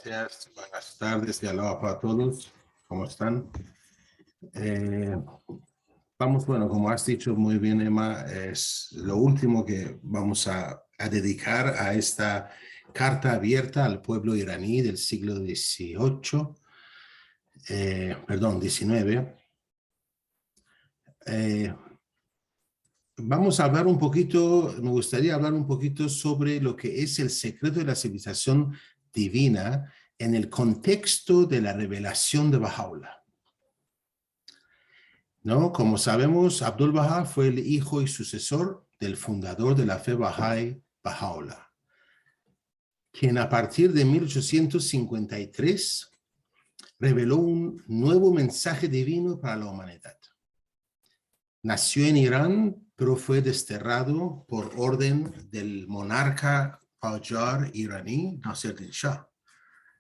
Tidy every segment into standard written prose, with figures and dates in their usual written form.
gracias. Buenas tardes y aloha para todos. ¿Cómo están? Vamos, bueno, como has dicho muy bien, Emma, es lo último que vamos a dedicar a esta carta abierta al pueblo iraní del siglo XIX. Vamos a hablar un poquito, me gustaría hablar un poquito sobre lo que es el secreto de la civilización divina en el contexto de la revelación de Baha'u'lláh. ¿No? Como sabemos, Abdul-Bahá fue el hijo y sucesor del fundador de la fe Bahá'í, Baha'u'lláh, quien a partir de 1853 reveló un nuevo mensaje divino para la humanidad. Nació en Irán, pero fue desterrado por orden del monarca Qajar iraní, Nasir-Din Shah,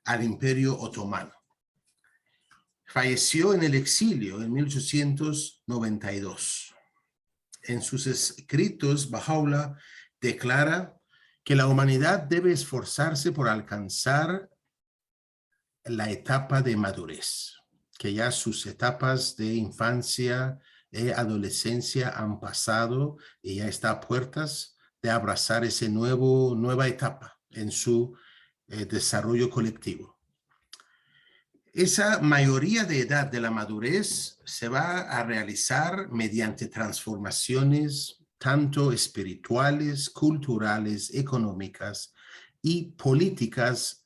al Imperio Otomano. Falleció en el exilio en 1892. En sus escritos, Baha'u'lláh declara que la humanidad debe esforzarse por alcanzar la etapa de madurez, que ya sus etapas de infancia y adolescencia han pasado y ya está a puertas de abrazar esa nueva etapa en su desarrollo colectivo. Esa mayoría de edad de la madurez se va a realizar mediante transformaciones tanto espirituales, culturales, económicas y políticas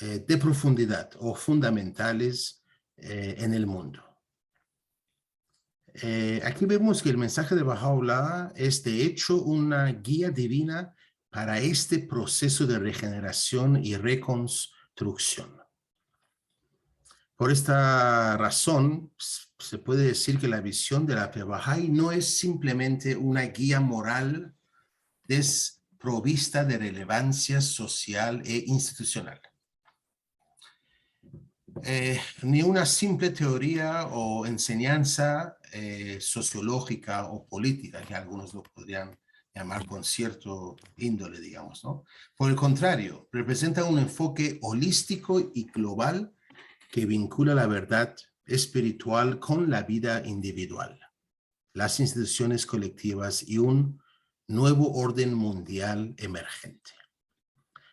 de profundidad o fundamentales en el mundo. Aquí vemos que el mensaje de Baha'u'lláh es de hecho una guía divina para este proceso de regeneración y reconstrucción. Por esta razón, se puede decir que la visión de la fe Bahá'í no es simplemente una guía moral desprovista de relevancia social e institucional. Ni una simple teoría o enseñanza sociológica o política, que algunos lo podrían llamar con cierto índole, digamos, ¿no? Por el contrario, representa un enfoque holístico y global que vincula la verdad espiritual con la vida individual, las instituciones colectivas y un nuevo orden mundial emergente.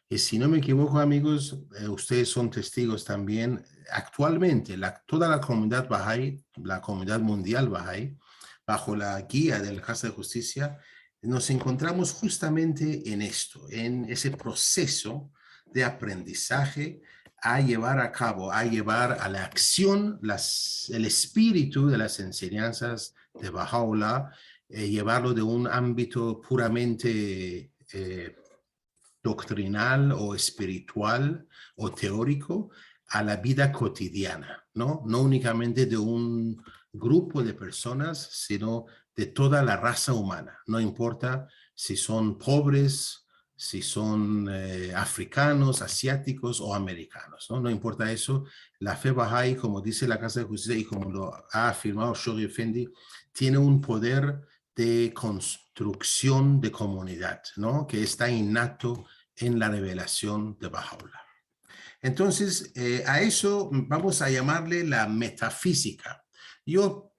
Y si no me equivoco, amigos, ustedes son testigos también, actualmente toda la comunidad Bahá'í, la comunidad mundial Bahá'í, bajo la guía de la Casa de Justicia, nos encontramos justamente en esto, en ese proceso de aprendizaje a llevar a cabo, a llevar a la acción el espíritu de las enseñanzas de Baha'u'lláh, llevarlo de un ámbito puramente doctrinal o espiritual o teórico a la vida cotidiana, ¿no? No únicamente de un grupo de personas, sino de toda la raza humana. No importa si son pobres, si son africanos, asiáticos o americanos, ¿no? No importa eso. La fe Bahá'í, como dice la Casa de Justicia y como lo ha afirmado Shoghi Effendi, tiene un poder de construcción de comunidad, ¿no? Que está innato en la revelación de Baha'u'lláh. Entonces, a eso vamos a llamarle la metafísica. Yo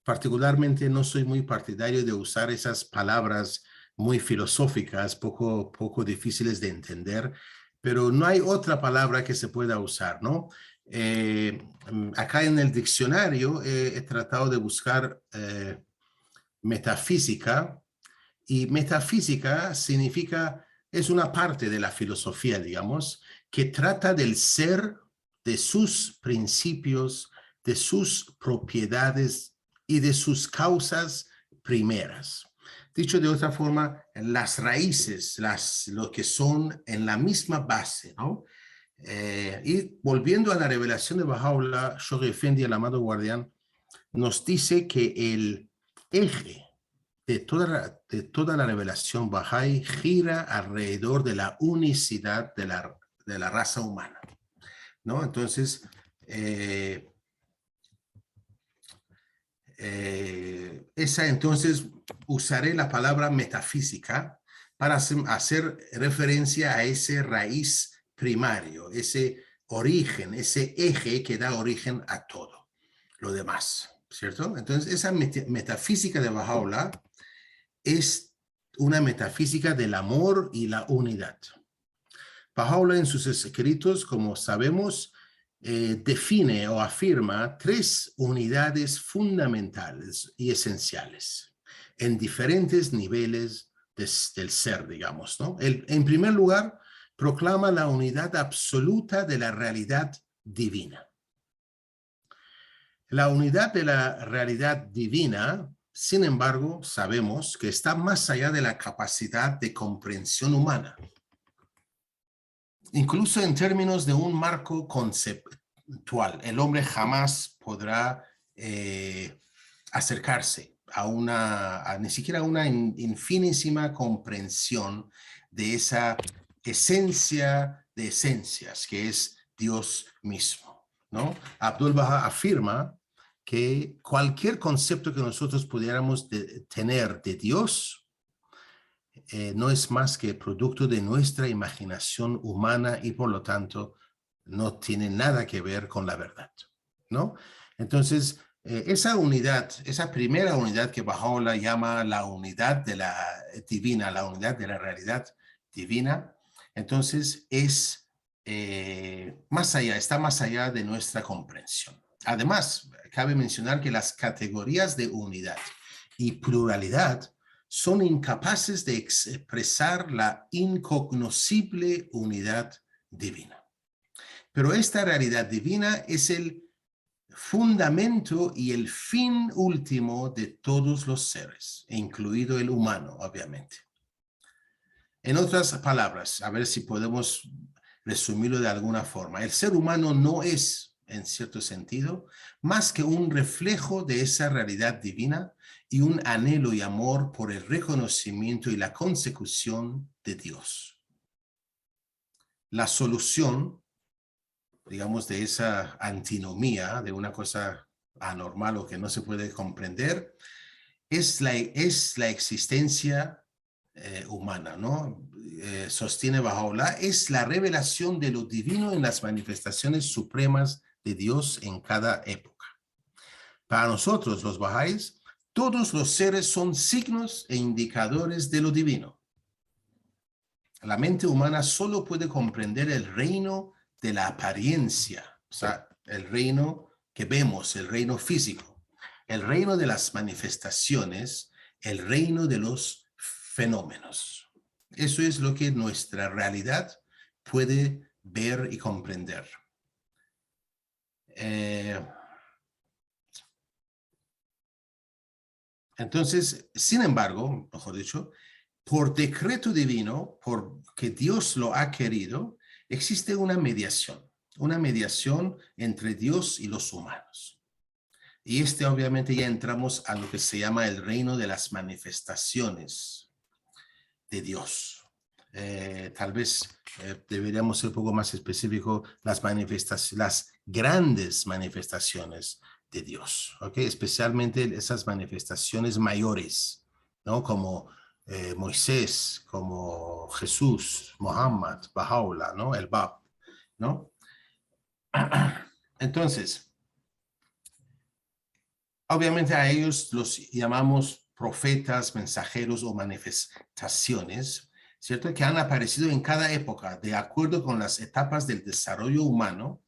particularmente no soy muy partidario de usar esas palabras muy filosóficas, poco difíciles de entender, pero no hay otra palabra que se pueda usar, ¿no? Acá en el diccionario he tratado de buscar metafísica, y metafísica significa, es una parte de la filosofía, digamos, que trata del ser, de sus principios, de sus propiedades y de sus causas primeras. Dicho de otra forma, las raíces, lo que son en la misma base, ¿no? Y volviendo a la revelación de Baha'u'lláh, Shoghi Effendi, el amado guardián, nos dice que el eje de toda la revelación Bahá'í gira alrededor de la unicidad de la raza humana, ¿no? Entonces, entonces usaré la palabra metafísica para hacer referencia a ese raíz primario, ese origen, ese eje que da origen a todo lo demás, ¿cierto? Entonces, esa metafísica de Baha'u'lláh es una metafísica del amor y la unidad. Baha'u'lláh en sus escritos, como sabemos, define o afirma 3 unidades fundamentales y esenciales en diferentes niveles del ser, digamos, ¿no? En primer lugar, proclama la unidad absoluta de la realidad divina. La unidad de la realidad divina, sin embargo, sabemos que está más allá de la capacidad de comprensión humana. Incluso en términos de un marco conceptual, el hombre jamás podrá acercarse a ni siquiera una infinísima comprensión de esa esencia de esencias que es Dios mismo, ¿no? Abdul-Baha afirma que cualquier concepto que nosotros pudiéramos tener de Dios no es más que producto de nuestra imaginación humana y por lo tanto no tiene nada que ver con la verdad, ¿no? Entonces, esa unidad, esa primera unidad que Baha'u'lláh llama la unidad de la divina, la unidad de la realidad divina, entonces es más allá, está más allá de nuestra comprensión. Además, cabe mencionar que las categorías de unidad y pluralidad son incapaces de expresar la incognoscible unidad divina. Pero esta realidad divina es el fundamento y el fin último de todos los seres, incluido el humano, obviamente. En otras palabras, a ver si podemos resumirlo de alguna forma, el ser humano no es, en cierto sentido, más que un reflejo de esa realidad divina y un anhelo y amor por el reconocimiento y la consecución de Dios. La solución, digamos, de esa antinomía, de una cosa anormal o que no se puede comprender, es la existencia humana, ¿no? Sostiene Baha'u'lláh, es la revelación de lo divino en las manifestaciones supremas de Dios en cada época. Para nosotros, los Bahá'ís, todos los seres son signos e indicadores de lo divino. La mente humana solo puede comprender el reino de la apariencia, o sea, el reino que vemos, el reino físico, el reino de las manifestaciones, el reino de los fenómenos. Eso es lo que nuestra realidad puede ver y comprender. Entonces, sin embargo, mejor dicho, por decreto divino, porque Dios lo ha querido, existe una mediación entre Dios y los humanos. Y obviamente ya entramos a lo que se llama el reino de las manifestaciones de Dios. Tal vez deberíamos ser un poco más específicos, las grandes manifestaciones de Dios, ¿ok? Especialmente esas manifestaciones mayores, ¿no? Como Moisés, como Jesús, Muhammad, Baha'u'lláh, ¿no? El Bab, ¿no? Entonces, obviamente a ellos los llamamos profetas, mensajeros o manifestaciones, ¿cierto? Que han aparecido en cada época de acuerdo con las etapas del desarrollo humano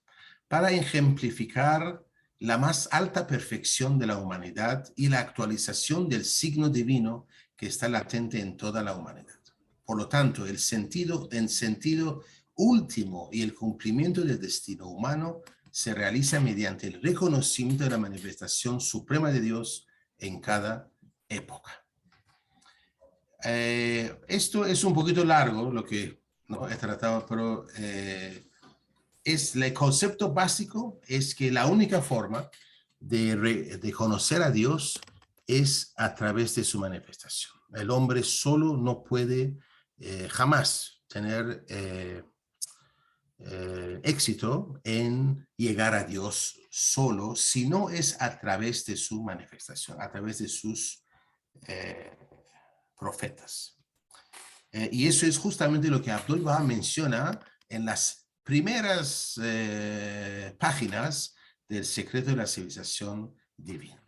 para ejemplificar la más alta perfección de la humanidad y la actualización del signo divino que está latente en toda la humanidad. Por lo tanto, en sentido último y el cumplimiento del destino humano se realiza mediante el reconocimiento de la manifestación suprema de Dios en cada época. Esto es un poquito largo lo que no he tratado, pero el concepto básico es que la única forma de conocer a Dios es a través de su manifestación. El hombre solo no puede jamás tener éxito en llegar a Dios solo, si no es a través de su manifestación, a través de sus profetas. Y eso es justamente lo que Abdul-Baha menciona en las primeras páginas del secreto de la civilización divina.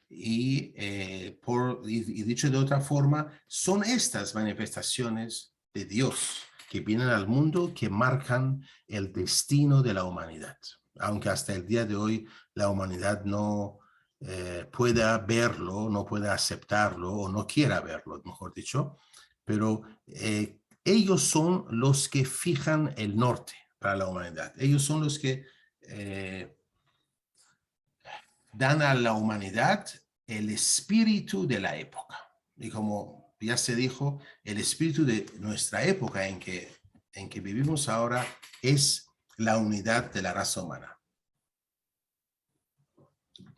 Y dicho de otra forma, son estas manifestaciones de Dios que vienen al mundo que marcan el destino de la humanidad. Aunque hasta el día de hoy la humanidad no pueda verlo, no pueda aceptarlo o no quiera verlo, mejor dicho, pero ellos son los que fijan el norte para la humanidad. Ellos son los que dan a la humanidad el espíritu de la época. Y como ya se dijo, el espíritu de nuestra época en que vivimos ahora es la unidad de la raza humana.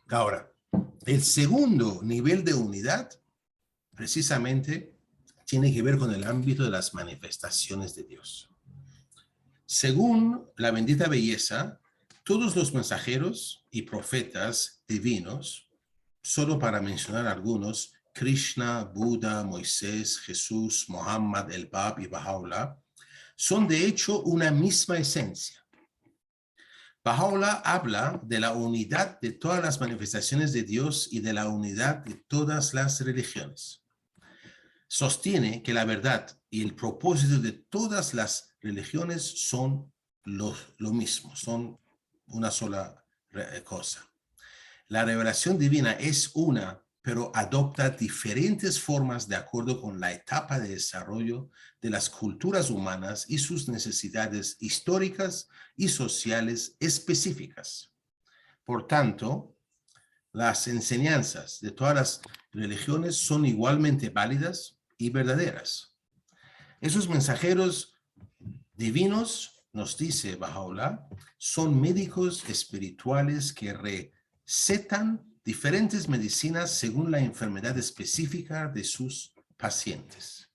Ahora, el segundo nivel de unidad precisamente tiene que ver con el ámbito de las manifestaciones de Dios. Según la bendita belleza, todos los mensajeros y profetas divinos, solo para mencionar algunos, Krishna, Buda, Moisés, Jesús, Mohammed, el Bab y Baha'u'lláh, son de hecho una misma esencia. Baha'u'lláh habla de la unidad de todas las manifestaciones de Dios y de la unidad de todas las religiones. Sostiene que la verdad y el propósito de todas las religiones son lo mismo, son una sola cosa. La revelación divina es una, pero adopta diferentes formas de acuerdo con la etapa de desarrollo de las culturas humanas y sus necesidades históricas y sociales específicas. Por tanto, las enseñanzas de todas las religiones son igualmente válidas y verdaderas. Esos mensajeros divinos, nos dice Baha'u'lláh, son médicos espirituales que recetan diferentes medicinas según la enfermedad específica de sus pacientes.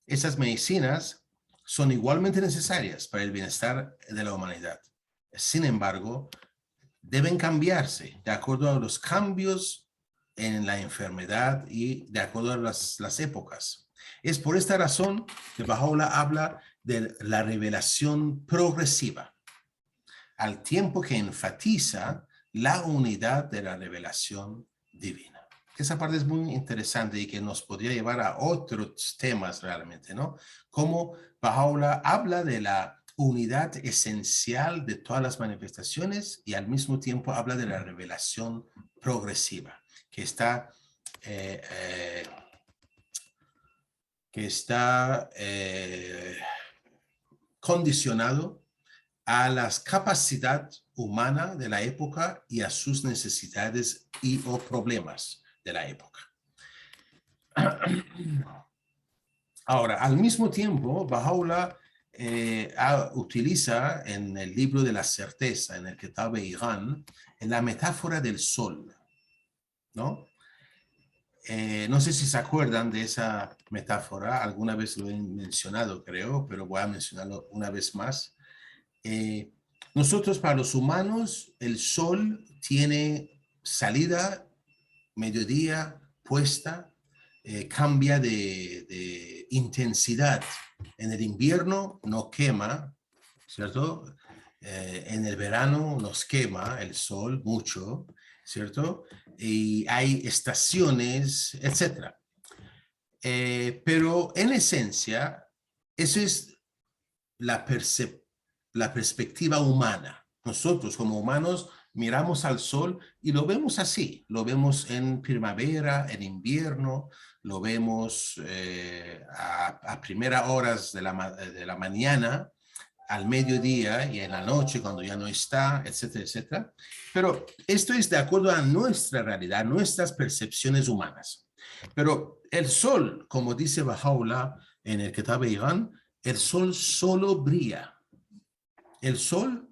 Esas medicinas son igualmente necesarias para el bienestar de la humanidad. Sin embargo, deben cambiarse de acuerdo a los cambios en la enfermedad y de acuerdo a las épocas. Es por esta razón que Baha'u'lláh habla de la revelación progresiva, al tiempo que enfatiza la unidad de la revelación divina. Esa parte es muy interesante y que nos podría llevar a otros temas realmente, ¿no? Como Baha'u'lláh habla de la unidad esencial de todas las manifestaciones y al mismo tiempo habla de la revelación progresiva, que está condicionado a la capacidad humana de la época y a sus necesidades o problemas de la época. Ahora, al mismo tiempo, Baha'u'lláh utiliza en el libro de la certeza, en el Kitab-e-Iqan, la metáfora del sol, ¿no? No sé si se acuerdan de esa metáfora, alguna vez lo he mencionado, creo, pero voy a mencionarlo una vez más. Nosotros, para los humanos, el sol tiene salida, mediodía, puesta, cambia de intensidad. En el invierno no quema, ¿cierto? En el verano nos quema el sol mucho, ¿cierto? Y hay estaciones, etc. Pero en esencia, eso es la perspectiva humana. Nosotros como humanos miramos al sol y lo vemos así. Lo vemos en primavera, en invierno, lo vemos a primeras horas de la mañana, al mediodía y en la noche cuando ya no está, etcétera, etcétera. Pero esto es de acuerdo a nuestra realidad, nuestras percepciones humanas. Pero el sol, como dice Baha'u'lláh en el Kitab-e-Iqan, el sol solo brilla. El sol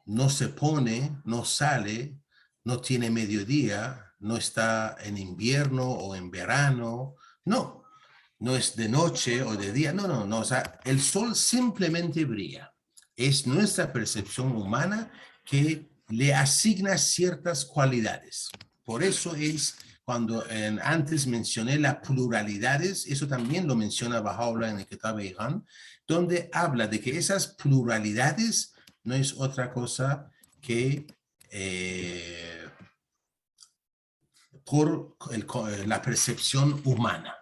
no se pone, no sale, no tiene mediodía, no está en invierno o en verano, no es de noche o de día, no, o sea, el sol simplemente brilla. Es nuestra percepción humana que le asigna ciertas cualidades. Por eso es cuando antes mencioné las pluralidades, eso también lo menciona Baha'u'lláh en el Kitab-e-Iqan, donde habla de que esas pluralidades no es otra cosa que por la percepción humana,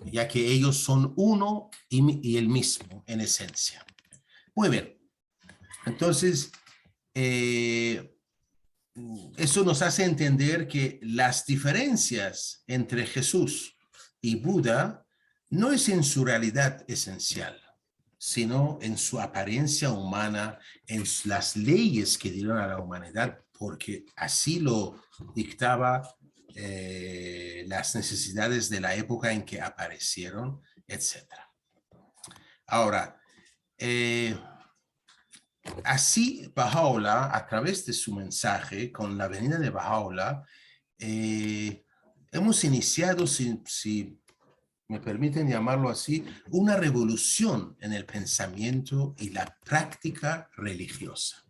ya que ellos son uno y el mismo en esencia. Muy bien. Entonces, eso nos hace entender que las diferencias entre Jesús y Buda no es en su realidad esencial, sino en su apariencia humana, en las leyes que dieron a la humanidad, porque así lo dictaba las necesidades de la época en que aparecieron, etc. Ahora, así Baha'u'llah, a través de su mensaje, con la venida de Baha'u'llah, hemos iniciado, si me permiten llamarlo así, una revolución en el pensamiento y la práctica religiosa.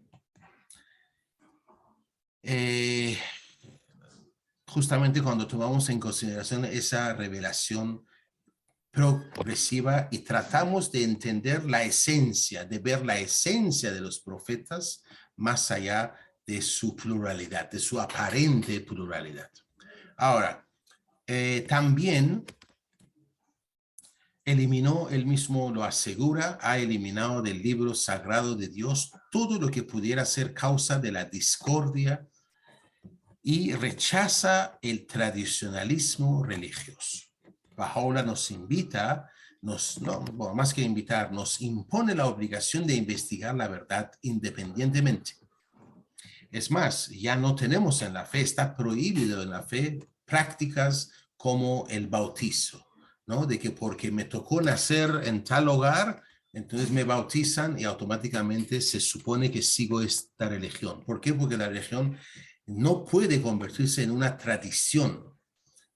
Justamente cuando tomamos en consideración esa revelación progresiva y tratamos de entender la esencia, de ver la esencia de los profetas más allá de su pluralidad, de su aparente pluralidad. Ahora, también eliminó, él mismo lo asegura, ha eliminado del libro sagrado de Dios todo lo que pudiera ser causa de la discordia y rechaza el tradicionalismo religioso. Baha'u'llah nos invita, más que invitar, nos impone la obligación de investigar la verdad independientemente. Es más, ya no tenemos en la fe, está prohibido en la fe prácticas como el bautizo, ¿no? De que porque me tocó nacer en tal hogar, entonces me bautizan y automáticamente se supone que sigo esta religión. ¿Por qué? Porque la religión no puede convertirse en una tradición,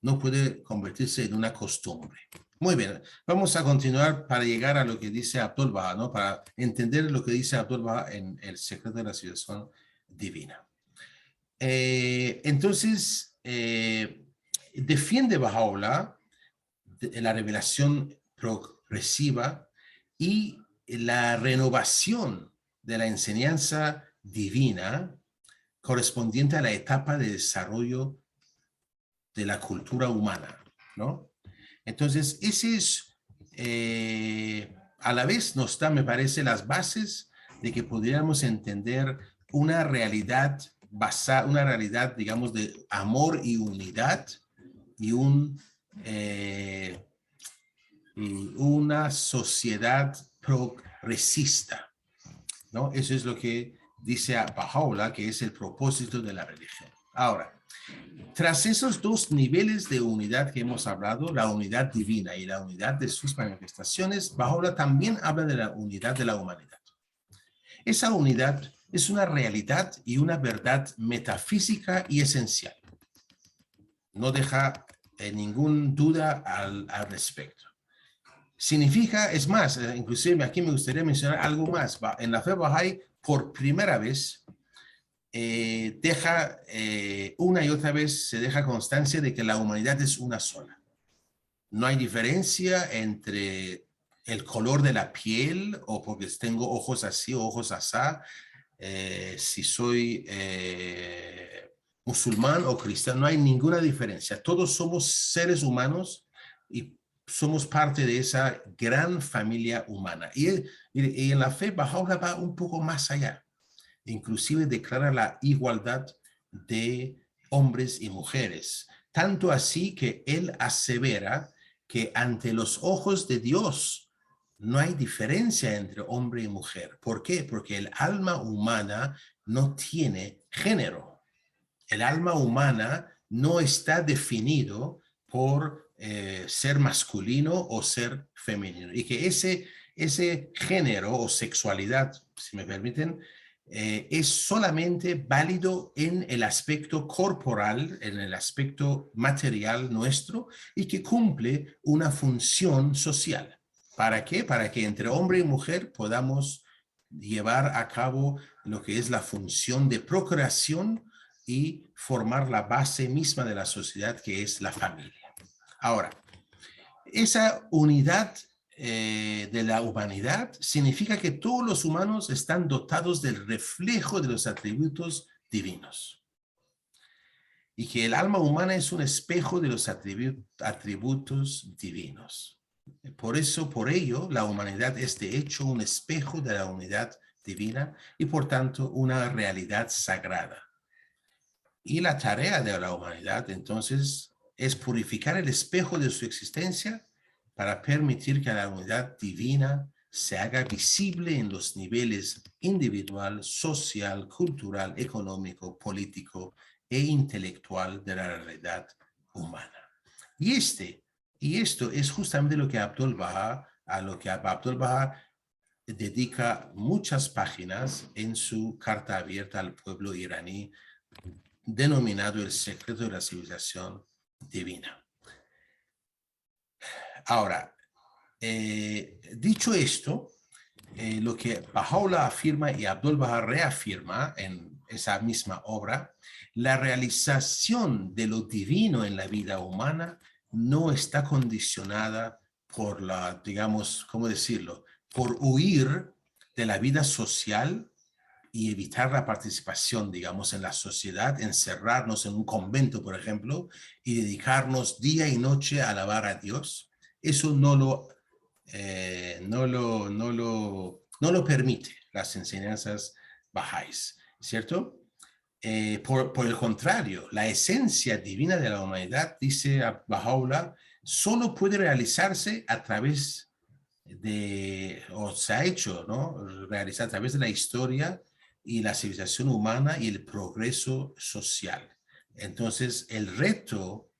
no puede convertirse en una costumbre. Muy bien, vamos a continuar para llegar a lo que dice Abdul Baha, ¿no? Para entender lo que dice Abdul Baha en El secreto de la civilización divina. Entonces, defiende Baha'u'llah la revelación progresiva y la renovación de la enseñanza divina correspondiente a la etapa de desarrollo de la cultura humana, ¿no? Entonces, ese es, a la vez nos da, me parece, las bases de que podríamos entender una realidad basada, una realidad, digamos, de amor y unidad y una sociedad progresista, ¿no? Eso es lo que dice Baha'u'llah, que es el propósito de la religión. Ahora, tras esos dos niveles de unidad que hemos hablado, la unidad divina y la unidad de sus manifestaciones, Baha'u'llah también habla de la unidad de la humanidad. Esa unidad es una realidad y una verdad metafísica y esencial. No deja ninguna duda al respecto. Significa, es más, inclusive aquí me gustaría mencionar algo más. En la fe Bahá'í, por primera vez, una y otra vez se deja constancia de que la humanidad es una sola. No hay diferencia entre el color de la piel o porque tengo ojos así o ojos asá, si soy musulmán o cristiano, no hay ninguna diferencia. Todos somos seres humanos y somos parte de esa gran familia humana. Y en la fe Baha'u'llah va un poco más allá. Inclusive declara la igualdad de hombres y mujeres. Tanto así que él asevera que ante los ojos de Dios no hay diferencia entre hombre y mujer. ¿Por qué? Porque el alma humana no tiene género. El alma humana no está definido por ser masculino o ser femenino. Y que ese género o sexualidad, si me permiten, es solamente válido en el aspecto corporal, en el aspecto material nuestro, y que cumple una función social. ¿Para qué? Para que entre hombre y mujer podamos llevar a cabo lo que es la función de procreación y formar la base misma de la sociedad, que es la familia. Ahora, esa unidad de la humanidad significa que todos los humanos están dotados del reflejo de los atributos divinos. Y que el alma humana es un espejo de los atributos divinos. Por ello, la humanidad es de hecho un espejo de la unidad divina y por tanto una realidad sagrada. Y la tarea de la humanidad entonces es purificar el espejo de su existencia para permitir que la unidad divina se haga visible en los niveles individual, social, cultural, económico, político e intelectual de la realidad humana. Y esto es justamente lo que Abdul Baha dedica muchas páginas en su carta abierta al pueblo iraní, denominado El secreto de la civilización divina. Ahora, dicho esto, lo que Baha'u'llah afirma y Abdul Baha reafirma en esa misma obra, la realización de lo divino en la vida humana no está condicionada por la, digamos, ¿cómo decirlo?, por huir de la vida social y evitar la participación, digamos, en la sociedad, encerrarnos en un convento, por ejemplo, y dedicarnos día y noche a alabar a Dios. Eso no lo permite las enseñanzas bahá'ís, ¿cierto? Por el contrario, la esencia divina de la humanidad, dice Baha'u'llah, solo puede realizarse a través o se ha hecho, ¿no?, realizar a través de la historia y la civilización humana y el progreso social. Entonces, el reto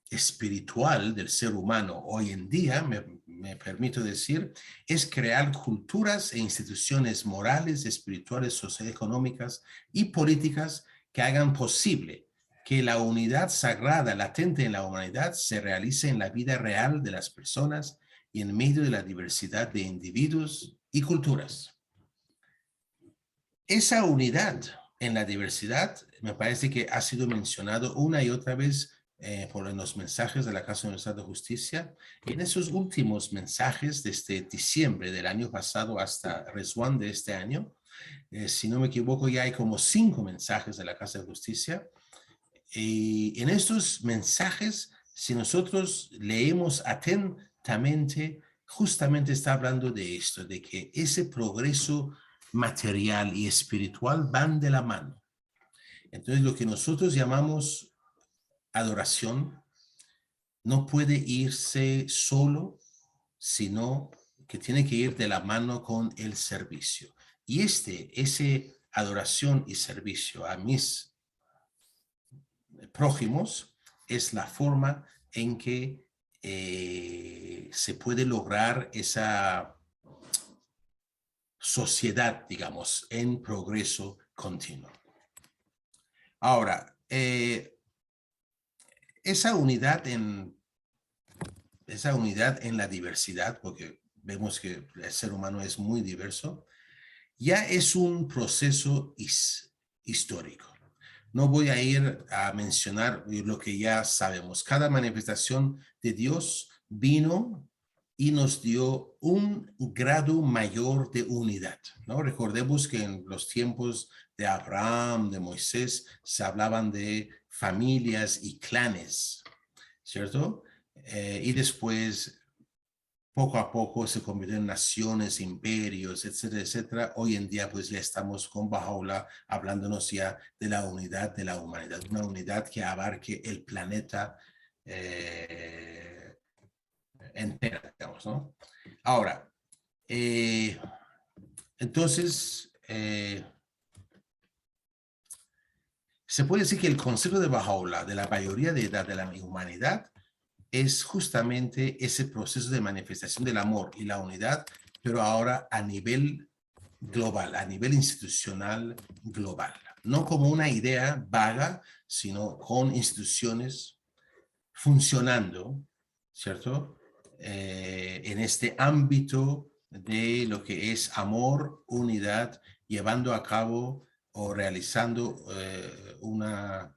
espiritual del ser humano hoy en día, me permito decir, es crear culturas e instituciones morales, espirituales, socioeconómicas y políticas que hagan posible que la unidad sagrada latente en la humanidad se realice en la vida real de las personas y en medio de la diversidad de individuos y culturas. Esa unidad en la diversidad me parece que ha sido mencionado una y otra vez por los mensajes de la Casa Universal de Justicia. En esos últimos mensajes, desde diciembre del año pasado hasta Rizwan de este año, si no me equivoco, ya hay como 5 mensajes de la Casa de Justicia. Y en estos mensajes, si nosotros leemos atentamente, justamente está hablando de esto, de que ese progreso material y espiritual van de la mano. Entonces, lo que nosotros llamamos adoración no puede irse solo, sino que tiene que ir de la mano con el servicio. Y ese adoración y servicio a mis prójimos es la forma en que se puede lograr esa sociedad, digamos, en progreso continuo. Ahora, esa unidad en la diversidad, porque vemos que el ser humano es muy diverso, ya es un proceso histórico. No voy a ir a mencionar lo que ya sabemos. Cada manifestación de Dios vino y nos dio un grado mayor de unidad, ¿no? Recordemos que en los tiempos de Abraham, de Moisés, se hablaban de familias y clanes, ¿cierto? Y después, poco a poco, se convirtió en naciones, imperios, etcétera, etcétera. Hoy en día, pues ya estamos con Baha'u'llah hablándonos ya de la unidad de la humanidad, una unidad que abarque el planeta entero, digamos, ¿no? Ahora, entonces, se puede decir que el concepto de Baha'u'llah, de la mayoría de edad de la humanidad, es justamente ese proceso de manifestación del amor y la unidad, pero ahora a nivel global, a nivel institucional global. No como una idea vaga, sino con instituciones funcionando, ¿cierto? En este ámbito de lo que es amor, unidad, llevando a cabo o realizando una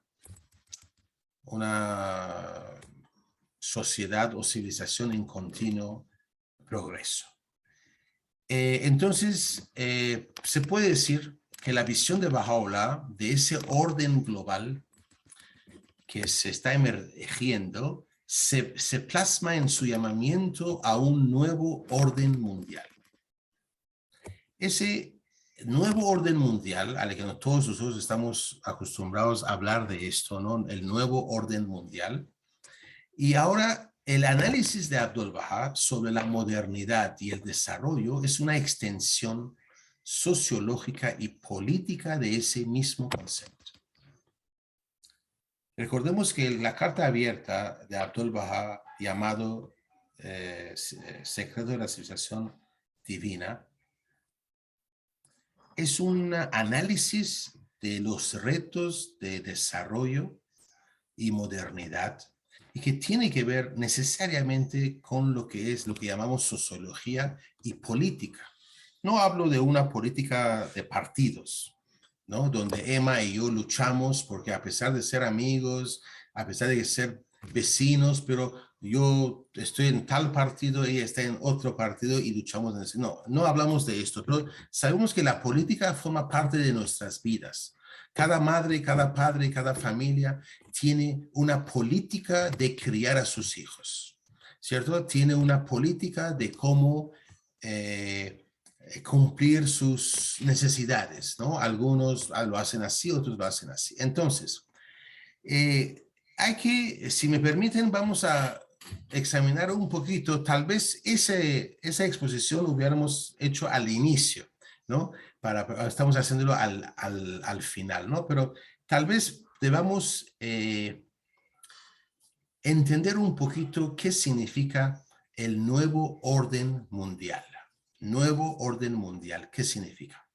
sociedad o civilización en continuo progreso. Entonces, se puede decir que la visión de Baha'u'lláh de ese orden global que se está emergiendo se plasma en su llamamiento a un nuevo orden mundial. Ese nuevo orden mundial, al que todos nosotros estamos acostumbrados a hablar de esto, ¿no? El nuevo orden mundial. Y ahora el análisis de Abdul Baha sobre la modernidad y el desarrollo es una extensión sociológica y política de ese mismo concepto. Recordemos que la carta abierta de Abdul Baha, llamado Secreto de la Civilización Divina, es un análisis de los retos de desarrollo y modernidad y que tiene que ver necesariamente con lo que llamamos sociología y política. No hablo de una política de partidos, ¿no? Donde Emma y yo luchamos porque a pesar de ser amigos, a pesar de ser vecinos, pero yo estoy en tal partido, ella está en otro partido y luchamos en ese. No, no hablamos de esto, pero sabemos que la política forma parte de nuestras vidas. Cada madre, cada padre, cada familia tiene una política de criar a sus hijos, ¿cierto? Tiene una política de cómo cumplir sus necesidades, ¿no? Algunos lo hacen así, otros lo hacen así. Entonces, hay que, si me permiten, vamos a examinar un poquito, tal vez esa exposición lo hubiéramos hecho al inicio, ¿no? Estamos haciéndolo al final, ¿no? Pero tal vez debamos entender un poquito qué significa el nuevo orden mundial. Nuevo orden mundial, ¿qué significa?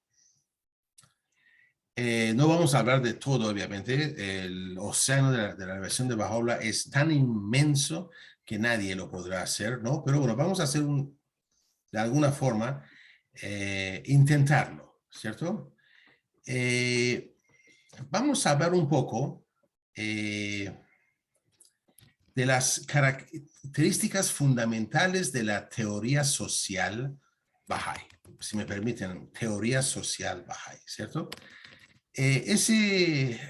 No vamos a hablar de todo, obviamente. El océano de la versión de Baha'u'lláh es tan inmenso que nadie lo podrá hacer, ¿no? Pero bueno, vamos a hacer de alguna forma, intentarlo, ¿cierto? Vamos a hablar un poco de las características fundamentales de la teoría social Bahá'í. Si me permiten, teoría social Bahá'í, ¿cierto? Ese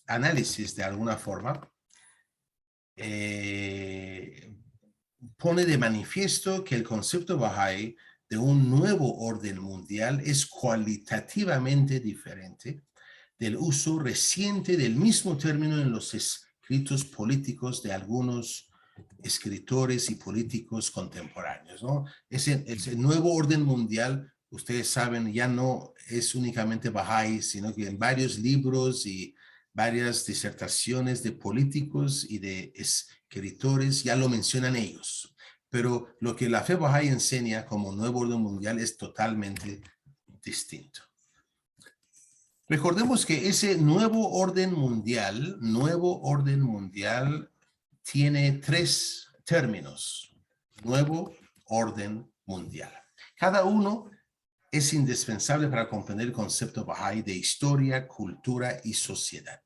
análisis, de alguna forma, pone de manifiesto que el concepto Bahá'í de un nuevo orden mundial es cualitativamente diferente del uso reciente del mismo término en los escritos políticos de algunos escritores y políticos contemporáneos, ¿no? Ese nuevo orden mundial, ustedes saben, ya no es únicamente Bahá'í, sino que en varios libros y varias disertaciones de políticos y de escritores ya lo mencionan ellos. Pero lo que la fe Bahá'í enseña como nuevo orden mundial es totalmente distinto. Recordemos que ese nuevo orden mundial tiene tres términos. Nuevo orden mundial. Cada uno es indispensable para comprender el concepto Bahá'í de historia, cultura y sociedad.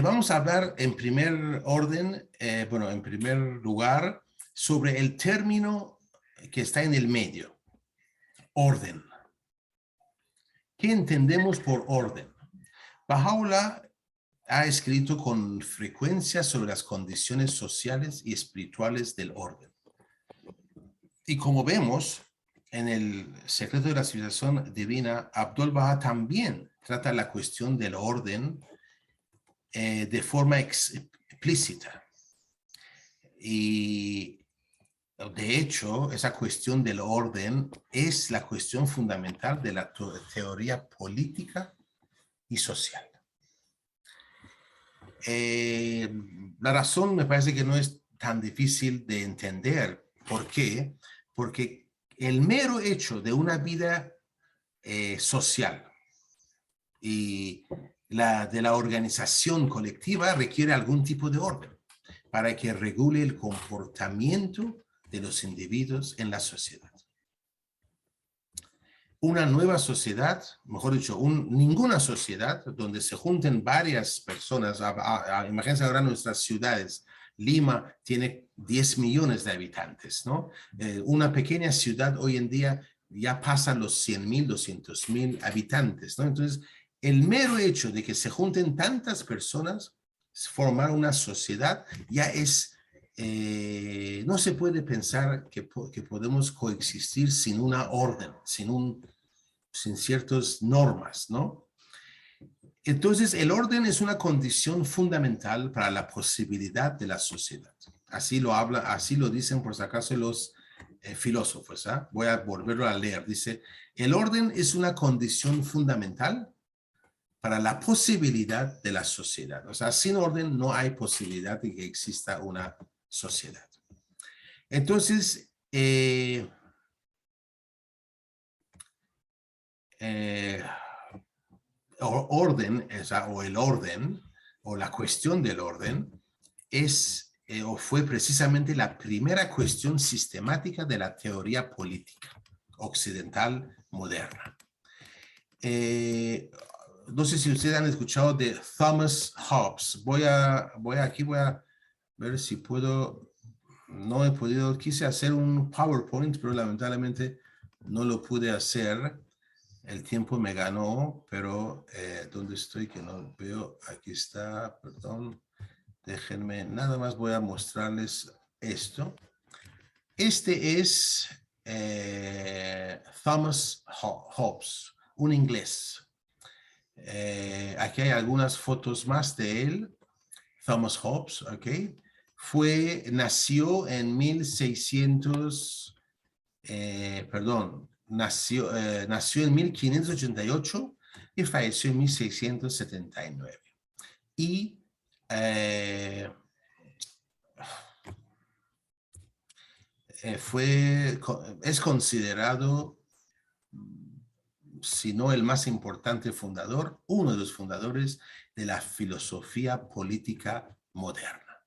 Vamos a hablar en primer orden, en primer lugar, sobre el término que está en el medio, orden. ¿Qué entendemos por orden? Baha'u'lláh ha escrito con frecuencia sobre las condiciones sociales y espirituales del orden. Y como vemos en el Secreto de la Civilización Divina, Abdul Baha también trata la cuestión del orden de forma explícita. Y de hecho, esa cuestión del orden es la cuestión fundamental de la teoría política y social. La razón me parece que no es tan difícil de entender. ¿Por qué? Porque el mero hecho de una vida social y de la organización colectiva requiere algún tipo de orden para que regule el comportamiento de los individuos en la sociedad. una nueva sociedad, mejor dicho, ninguna sociedad donde se junten varias personas. Imagínense ahora nuestras ciudades. Lima tiene 10 millones de habitantes, ¿no? Una pequeña ciudad hoy en día ya pasa los 100,000, 200,000 habitantes, ¿no? Entonces, el mero hecho de que se junten tantas personas, formar una sociedad, ya es, no se puede pensar que podemos coexistir sin una orden, sin ciertas normas, ¿no? Entonces, el orden es una condición fundamental para la posibilidad de la sociedad. Así lo dicen por si acaso los filósofos. Voy a volverlo a leer. Dice, el orden es una condición fundamental para la posibilidad de la sociedad. O sea, sin orden no hay posibilidad de que exista una sociedad. Entonces, orden, o el orden, o la cuestión del orden, es o fue precisamente la primera cuestión sistemática de la teoría política occidental moderna. No sé si ustedes han escuchado de Thomas Hobbes. Voy a ver si puedo. No he podido, quise hacer un PowerPoint, pero lamentablemente no lo pude hacer. El tiempo me ganó, pero ¿dónde estoy? Que no veo. Aquí está, perdón. Déjenme, nada más voy a mostrarles esto. Este es Thomas Hobbes, un inglés. Aquí hay algunas fotos más de él. Thomas Hobbes, ¿ok? Nació en 1600, nació en 1588 y falleció en 1679. Y es considerado, si no el más importante fundador, uno de los fundadores de la filosofía política moderna,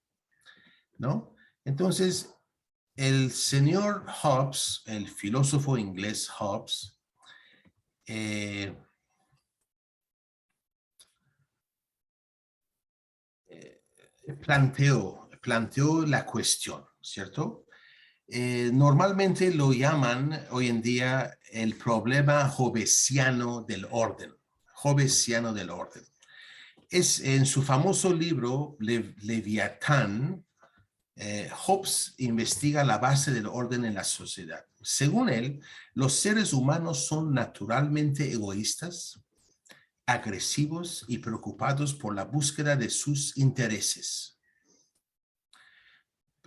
¿no? Entonces, el señor Hobbes, el filósofo inglés Hobbes, planteó la cuestión, ¿cierto? Normalmente lo llaman hoy en día el problema hobbesiano del orden. Hobbesiano del orden. Es en su famoso libro Leviatán, Hobbes investiga la base del orden en la sociedad. Según él, los seres humanos son naturalmente egoístas, agresivos y preocupados por la búsqueda de sus intereses.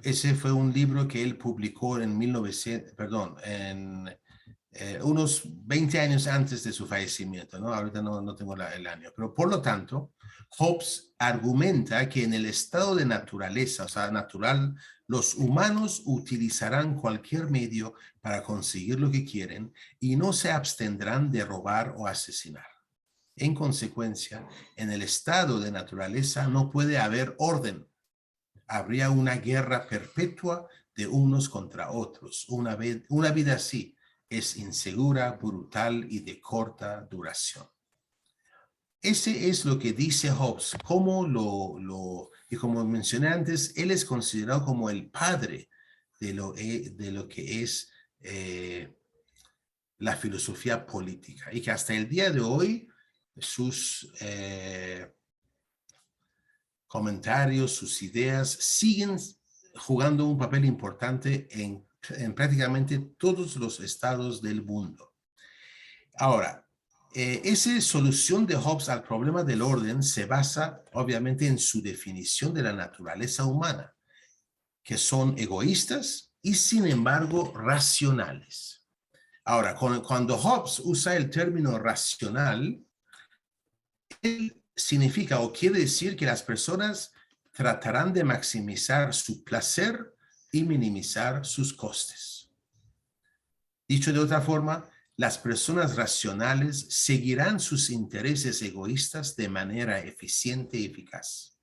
Ese fue un libro que él publicó en unos 20 años antes de su fallecimiento, ¿no? Ahorita no tengo el año, pero por lo tanto, Hobbes argumenta que en el estado de naturaleza, o sea, natural, los humanos utilizarán cualquier medio para conseguir lo que quieren y no se abstendrán de robar o asesinar. En consecuencia, en el estado de naturaleza no puede haber orden. Habría una guerra perpetua de unos contra otros. Una vida así es insegura, brutal y de corta duración. Ese es lo que dice Hobbes. Y como mencioné antes, él es considerado como el padre de lo que es la filosofía política. Y que hasta el día de hoy sus comentarios, sus ideas siguen jugando un papel importante en prácticamente todos los estados del mundo. Ahora, esa solución de Hobbes al problema del orden se basa obviamente en su definición de la naturaleza humana, que son egoístas y sin embargo racionales. Ahora, cuando Hobbes usa el término racional, él significa o quiere decir que las personas tratarán de maximizar su placer y minimizar sus costes. Dicho de otra forma, las personas racionales seguirán sus intereses egoístas de manera eficiente y eficaz.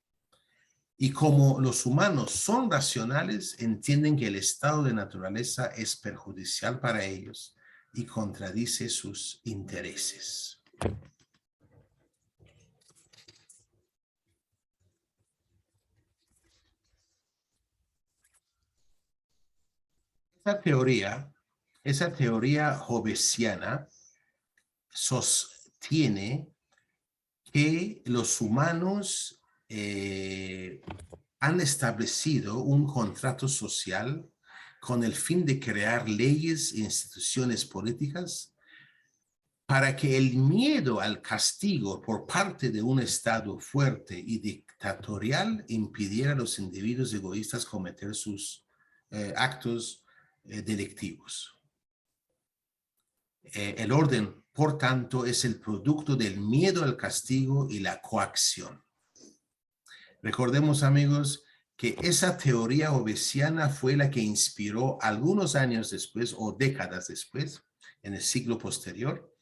Y como los humanos son racionales, entienden que el estado de naturaleza es perjudicial para ellos, y contradice sus intereses. Esa teoría hobbesiana sostiene que los humanos han establecido un contrato social con el fin de crear leyes e instituciones políticas para que el miedo al castigo por parte de un Estado fuerte y dictatorial impidiera a los individuos egoístas cometer sus actos delictivos. El orden, por tanto, es el producto del miedo al castigo y la coacción. Recordemos, amigos, que esa teoría hobbesiana fue la que inspiró algunos años después o décadas después, en el siglo posterior,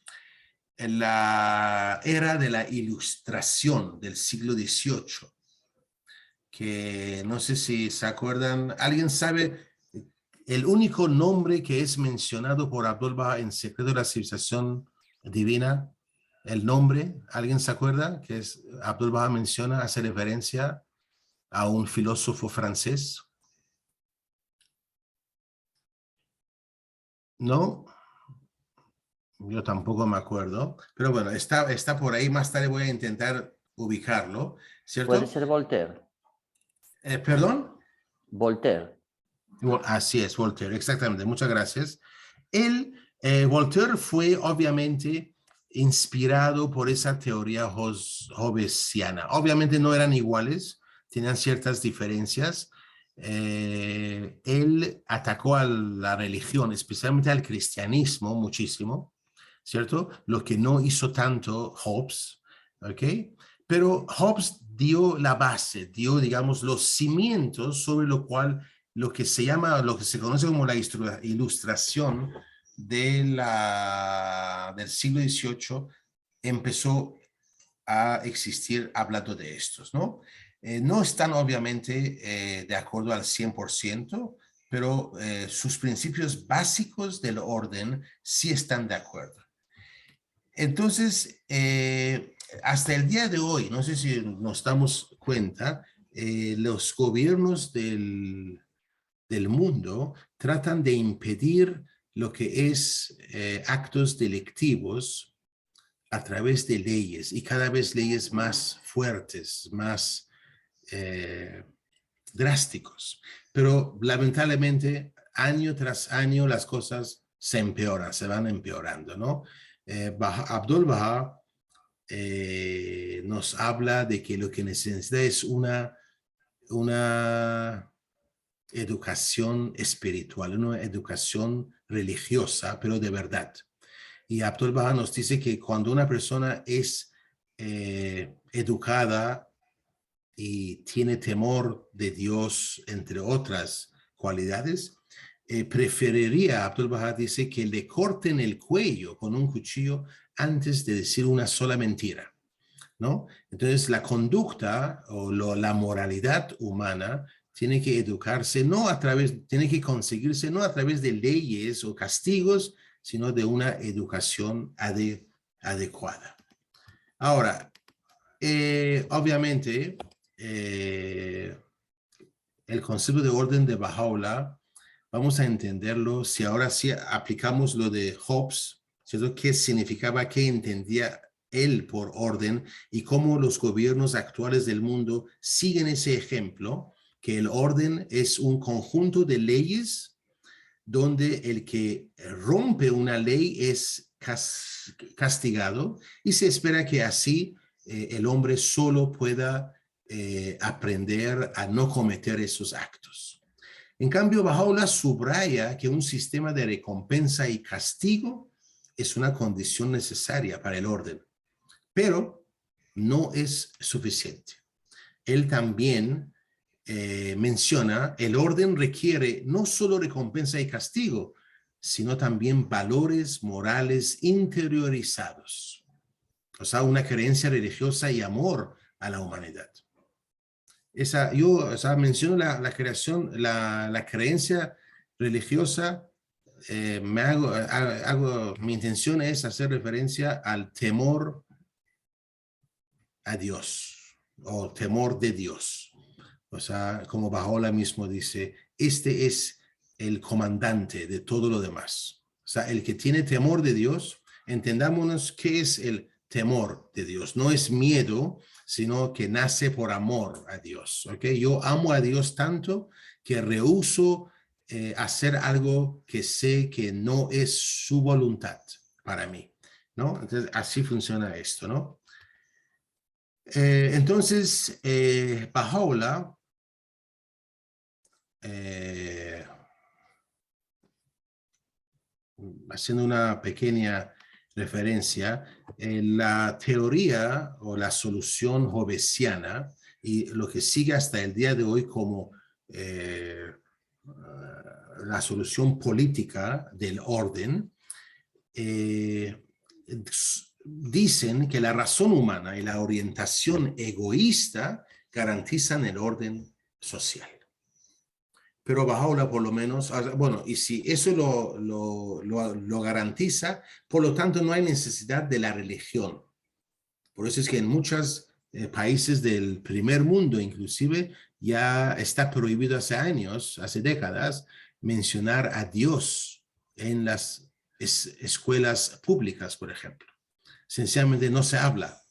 en la era de la Ilustración del siglo XVIII, que no sé si se acuerdan, ¿alguien sabe el único nombre que es mencionado por Abdu'l-Bahá en Secreto de la Civilización Divina? El nombre, ¿alguien se acuerda? Que es Abdu'l-Bahá menciona, hace referencia a un filósofo francés. ¿No? Yo tampoco me acuerdo, pero bueno, está por ahí, más tarde voy a intentar ubicarlo, ¿cierto? Puede ser Voltaire. ¿Perdón? Voltaire. Así es, Voltaire, exactamente, muchas gracias. Voltaire fue obviamente inspirado por esa teoría hobbesiana. Obviamente no eran iguales, tenían ciertas diferencias. Él atacó a la religión, especialmente al cristianismo, muchísimo, ¿cierto? Lo que no hizo tanto Hobbes, ¿ok? Pero Hobbes dio la base, dio, digamos, los cimientos sobre lo cual lo que se conoce como la Ilustración del siglo XVIII empezó a existir hablando de estos, ¿no? No están obviamente de acuerdo al 100%, pero sus principios básicos del orden sí están de acuerdo. Entonces, hasta el día de hoy, no sé si nos damos cuenta, los gobiernos del mundo tratan de impedir lo que es actos delictivos a través de leyes, y cada vez leyes más fuertes, más drásticos. Pero lamentablemente, año tras año, las cosas se empeoran, se van empeorando, ¿no? Abdu'l-Bahá nos habla de que lo que necesita es una educación espiritual, una educación religiosa, pero de verdad. Y Abdu'l-Bahá nos dice que cuando una persona es educada y tiene temor de Dios, entre otras cualidades, preferiría, Abdu'l-Bahá dice, que le corten el cuello con un cuchillo antes de decir una sola mentira, ¿no? Entonces, la conducta o la moralidad humana tiene que educarse, tiene que conseguirse no a través de leyes o castigos, sino de una educación adecuada. Ahora, obviamente, el concepto de orden de Baha'u'lláh, vamos a entenderlo si ahora sí aplicamos lo de Hobbes, ¿cierto? ¿Qué significaba, qué entendía él por orden y cómo los gobiernos actuales del mundo siguen ese ejemplo, que el orden es un conjunto de leyes donde el que rompe una ley es castigado y se espera que así el hombre solo pueda aprender a no cometer esos actos. En cambio, Baha'u'lláh subraya que un sistema de recompensa y castigo es una condición necesaria para el orden, pero no es suficiente. Él también menciona, el orden requiere no solo recompensa y castigo, sino también valores morales interiorizados. O sea, una creencia religiosa y amor a la humanidad. Menciono la creencia religiosa mi intención es hacer referencia al temor a Dios o temor de Dios. O sea, como Baha'u'lláh mismo dice, este es el comandante de todo lo demás. O sea, el que tiene temor de Dios, entendámonos qué es el temor de Dios. No es miedo, sino que nace por amor a Dios. ¿Okay? Yo amo a Dios tanto que rehúso hacer algo que sé que no es su voluntad para mí, ¿no? Entonces, así funciona esto, ¿no? Entonces, Baha'u'lláh haciendo una pequeña referencia, la teoría o la solución hobbesiana y lo que sigue hasta el día de hoy como la solución política del orden, dicen que la razón humana y la orientación egoísta garantizan el orden social. Pero Baha'u'lláh por lo menos, bueno, y si eso lo garantiza, por lo tanto no hay necesidad de la religión. Por eso es que en muchos países del primer mundo inclusive ya está prohibido hace años, hace décadas, mencionar a Dios en las escuelas públicas, por ejemplo. Sencillamente no se habla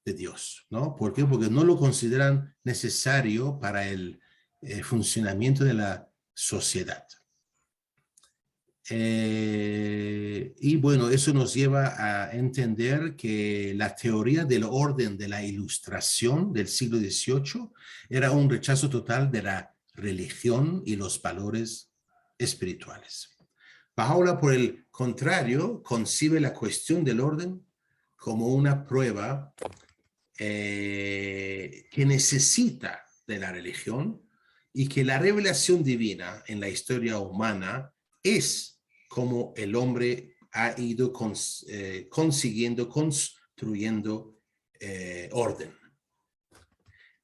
de Dios, ¿no? ¿Por qué? Porque no lo consideran necesario para el funcionamiento de la sociedad. Y bueno, eso nos lleva a entender que la teoría del orden de la Ilustración del siglo XVIII era un rechazo total de la religión y los valores espirituales. Baha'u'lláh, por el contrario, concibe la cuestión del orden como una prueba que necesita de la religión y que la revelación divina en la historia humana es como el hombre ha ido consiguiendo, construyendo orden.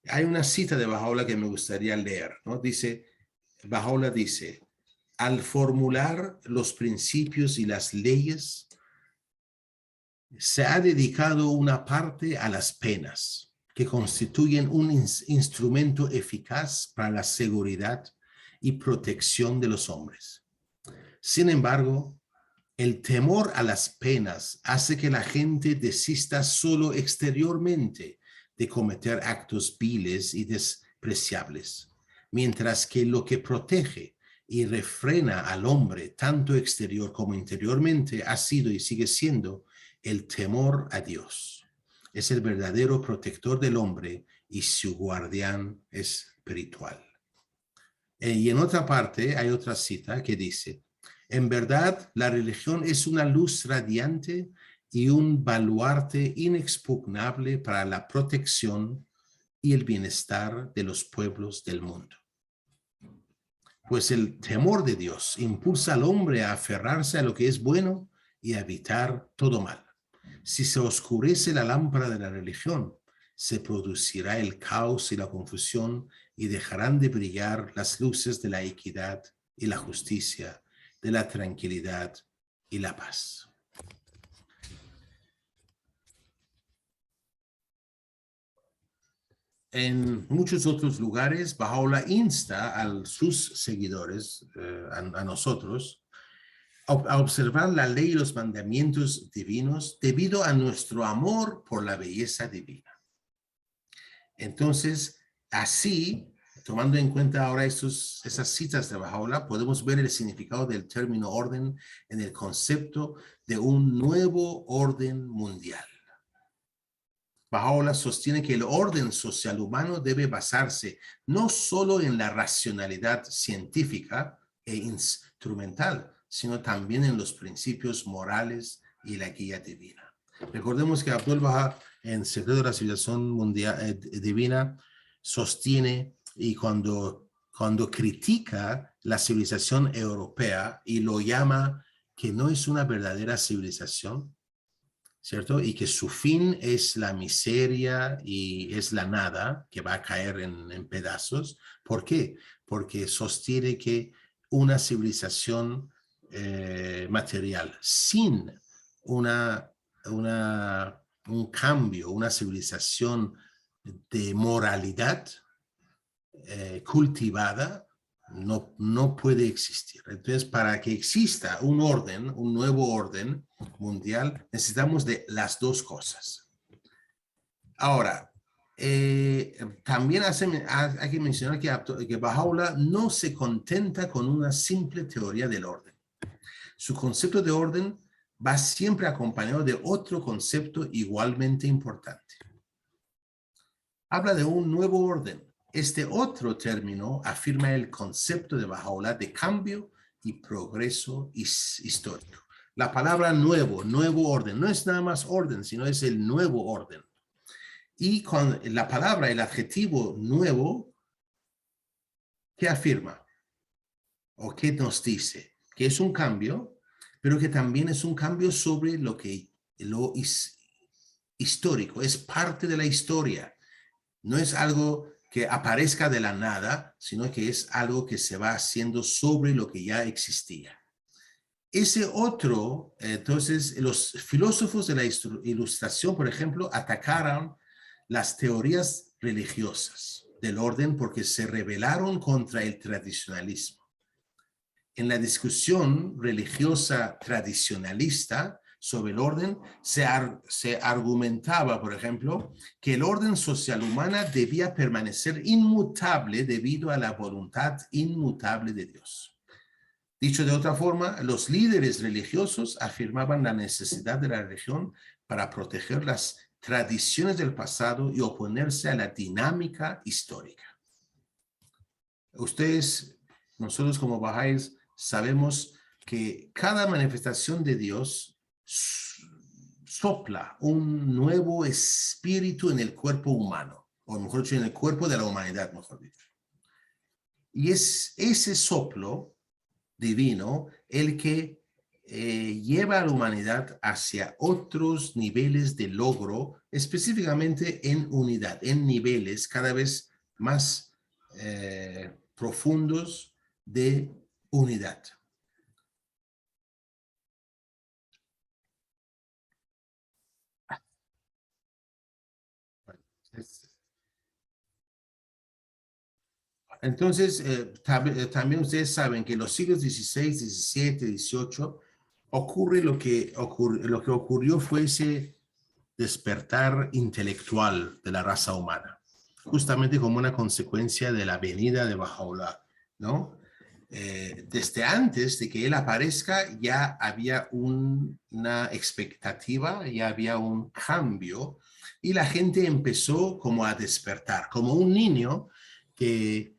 Hay una cita de Baha'u'lláh que me gustaría leer, ¿no? Dice, Baha'u'lláh dice, al formular los principios y las leyes, se ha dedicado una parte a las penas, que constituyen un instrumento eficaz para la seguridad y protección de los hombres. Sin embargo, el temor a las penas hace que la gente desista solo exteriormente de cometer actos viles y despreciables, mientras que lo que protege y refrena al hombre, tanto exterior como interiormente, ha sido y sigue siendo el temor a Dios. Es el verdadero protector del hombre y su guardián espiritual. Y en otra parte hay otra cita que dice, en verdad la religión es una luz radiante y un baluarte inexpugnable para la protección y el bienestar de los pueblos del mundo. Pues el temor de Dios impulsa al hombre a aferrarse a lo que es bueno y a evitar todo mal. Si se oscurece la lámpara de la religión, se producirá el caos y la confusión y dejarán de brillar las luces de la equidad y la justicia, de la tranquilidad y la paz. En muchos otros lugares, Baha'u'lláh insta a sus seguidores, a nosotros, a observar la ley y los mandamientos divinos debido a nuestro amor por la belleza divina. Entonces, así, tomando en cuenta ahora esas citas de Baha'u'lláh, podemos ver el significado del término orden en el concepto de un nuevo orden mundial. Baha'u'lláh sostiene que el orden social humano debe basarse no solo en la racionalidad científica e instrumental, sino también en los principios morales y la guía divina. Recordemos que Abdul Baha, en Secreto de la Civilización Mundial, Divina, sostiene y cuando critica la civilización europea y lo llama que no es una verdadera civilización, ¿cierto? Y que su fin es la miseria y es la nada que va a caer en pedazos. ¿Por qué? Porque sostiene que una civilización material, sin un cambio, una civilización de moralidad cultivada, no puede existir. Entonces, para que exista un orden, un nuevo orden mundial, necesitamos de las dos cosas. Ahora, también hay que mencionar que Baha'u'lláh no se contenta con una simple teoría del orden. Su concepto de orden va siempre acompañado de otro concepto igualmente importante. Habla de un nuevo orden. Este otro término afirma el concepto de Baha'u'lláh de cambio y progreso histórico. La palabra nuevo orden, no es nada más orden, sino es el nuevo orden. Y con la palabra, el adjetivo nuevo, ¿qué afirma? ¿O qué nos dice? Que es un cambio, pero que también es un cambio sobre lo histórico, es parte de la historia. No es algo que aparezca de la nada, sino que es algo que se va haciendo sobre lo que ya existía. Ese otro, entonces, los filósofos de la Ilustración, por ejemplo, atacaron las teorías religiosas del orden porque se rebelaron contra el tradicionalismo. En la discusión religiosa tradicionalista sobre el orden, se argumentaba, por ejemplo, que el orden social humana debía permanecer inmutable debido a la voluntad inmutable de Dios. Dicho de otra forma, los líderes religiosos afirmaban la necesidad de la religión para proteger las tradiciones del pasado y oponerse a la dinámica histórica. Nosotros como Bahá'ís, sabemos que cada manifestación de Dios sopla un nuevo espíritu en el cuerpo humano, o mejor dicho, en el cuerpo de la humanidad, mejor dicho. Y es ese soplo divino el que lleva a la humanidad hacia otros niveles de logro, específicamente en unidad, en niveles cada vez más profundos de unidad. Entonces, también ustedes saben que en los siglos XVI, XVII, XVIII ocurre lo que ocurrió fue ese despertar intelectual de la raza humana, justamente como una consecuencia de la venida de Baha'u'lláh, ¿no? Desde antes de que él aparezca ya había una expectativa, ya había un cambio y la gente empezó como a despertar, como un niño que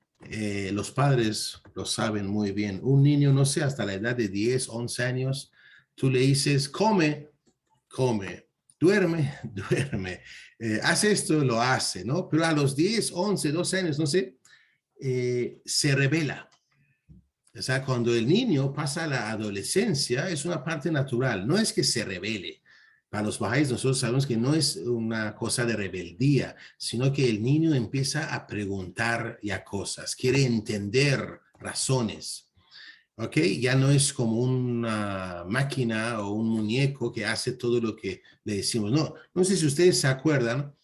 los padres lo saben muy bien. Un niño, no sé, hasta la edad de 10, 11 años, tú le dices, come, come, duerme, duerme, haz esto, lo hace, ¿no? Pero a los 10, 11, 12 años, no sé, se revela. O sea, cuando el niño pasa a la adolescencia, es una parte natural, no es que se revele. Para los bahá'ís nosotros sabemos que no es una cosa de rebeldía, sino que el niño empieza a preguntar ya cosas, quiere entender razones. ¿Ok? Ya no es como una máquina o un muñeco que hace todo lo que le decimos. No sé si ustedes se acuerdan,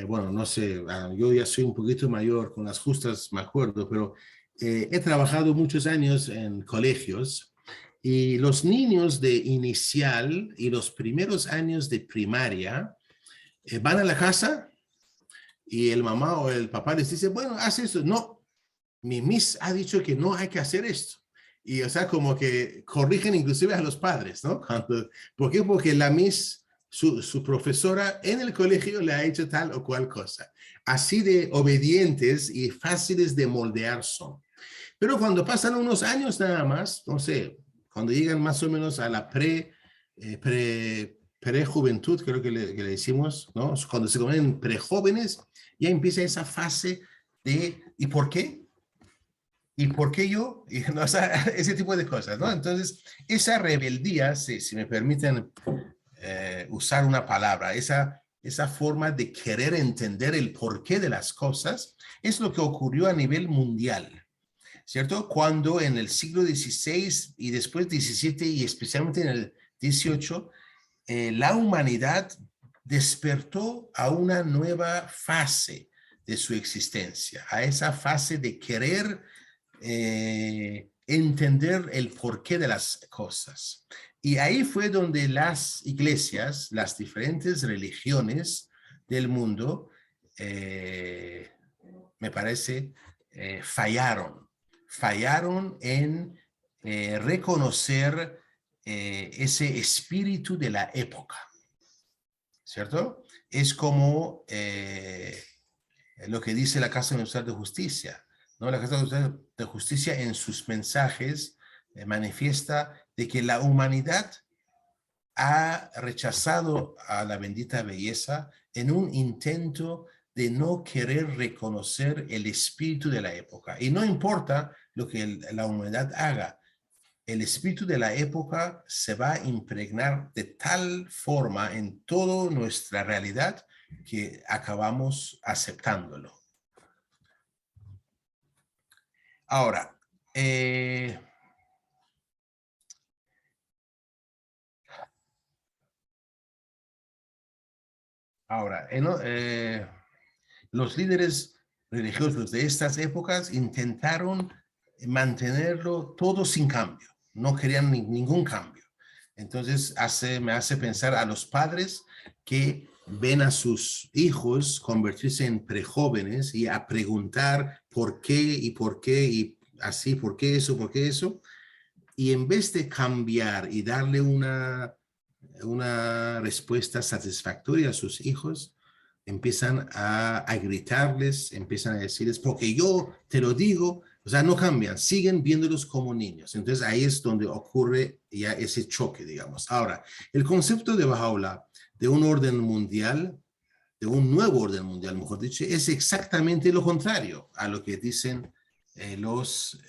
bueno, no sé, yo ya soy un poquito mayor, con las justas me acuerdo, pero he trabajado muchos años en colegios y los niños de inicial y los primeros años de primaria van a la casa y el mamá o el papá les dice, bueno, haz esto. No, mi miss ha dicho que no hay que hacer esto. Y, o sea, como que corrigen inclusive a los padres, ¿no? ¿Por qué? Porque la miss, su profesora en el colegio le ha hecho tal o cual cosa. Así de obedientes y fáciles de moldear son. Pero cuando pasan unos años nada más, no sé, cuando llegan más o menos a la prejuventud, creo que le decimos, ¿no? Cuando se convierten prejóvenes, ya empieza esa fase de ¿y por qué? ¿Y por qué yo? Y, no, o sea, ese tipo de cosas, ¿no? Entonces, esa rebeldía, si me permiten usar una palabra, esa forma de querer entender el porqué de las cosas, es lo que ocurrió a nivel mundial. ¿cierto? Cuando en el siglo XVI y después XVII y especialmente en el XVIII, la humanidad despertó a una nueva fase de su existencia, a esa fase de querer entender el porqué de las cosas. Y ahí fue donde las iglesias, las diferentes religiones del mundo, me parece, fallaron en reconocer ese espíritu de la época, ¿cierto? Es como lo que dice la Casa Universal de Justicia, ¿no? La Casa Universal de Justicia en sus mensajes manifiesta de que la humanidad ha rechazado a la bendita belleza en un intento de no querer reconocer el espíritu de la época. Y no importa lo que la humanidad haga, el espíritu de la época se va a impregnar de tal forma en toda nuestra realidad que acabamos aceptándolo. Ahora, los líderes religiosos de estas épocas intentaron mantenerlo todo sin cambio, no querían ningún cambio. Entonces me hace pensar a los padres que ven a sus hijos convertirse en prejóvenes y a preguntar por qué y así, por qué eso, y en vez de cambiar y darle una respuesta satisfactoria a sus hijos, empiezan a gritarles, empiezan a decirles, porque yo te lo digo, o sea, no cambian, siguen viéndolos como niños. Entonces ahí es donde ocurre ya ese choque, digamos. Ahora, el concepto de Baha'u'lláh, de un orden mundial, de un nuevo orden mundial, mejor dicho, es exactamente lo contrario a lo que dicen los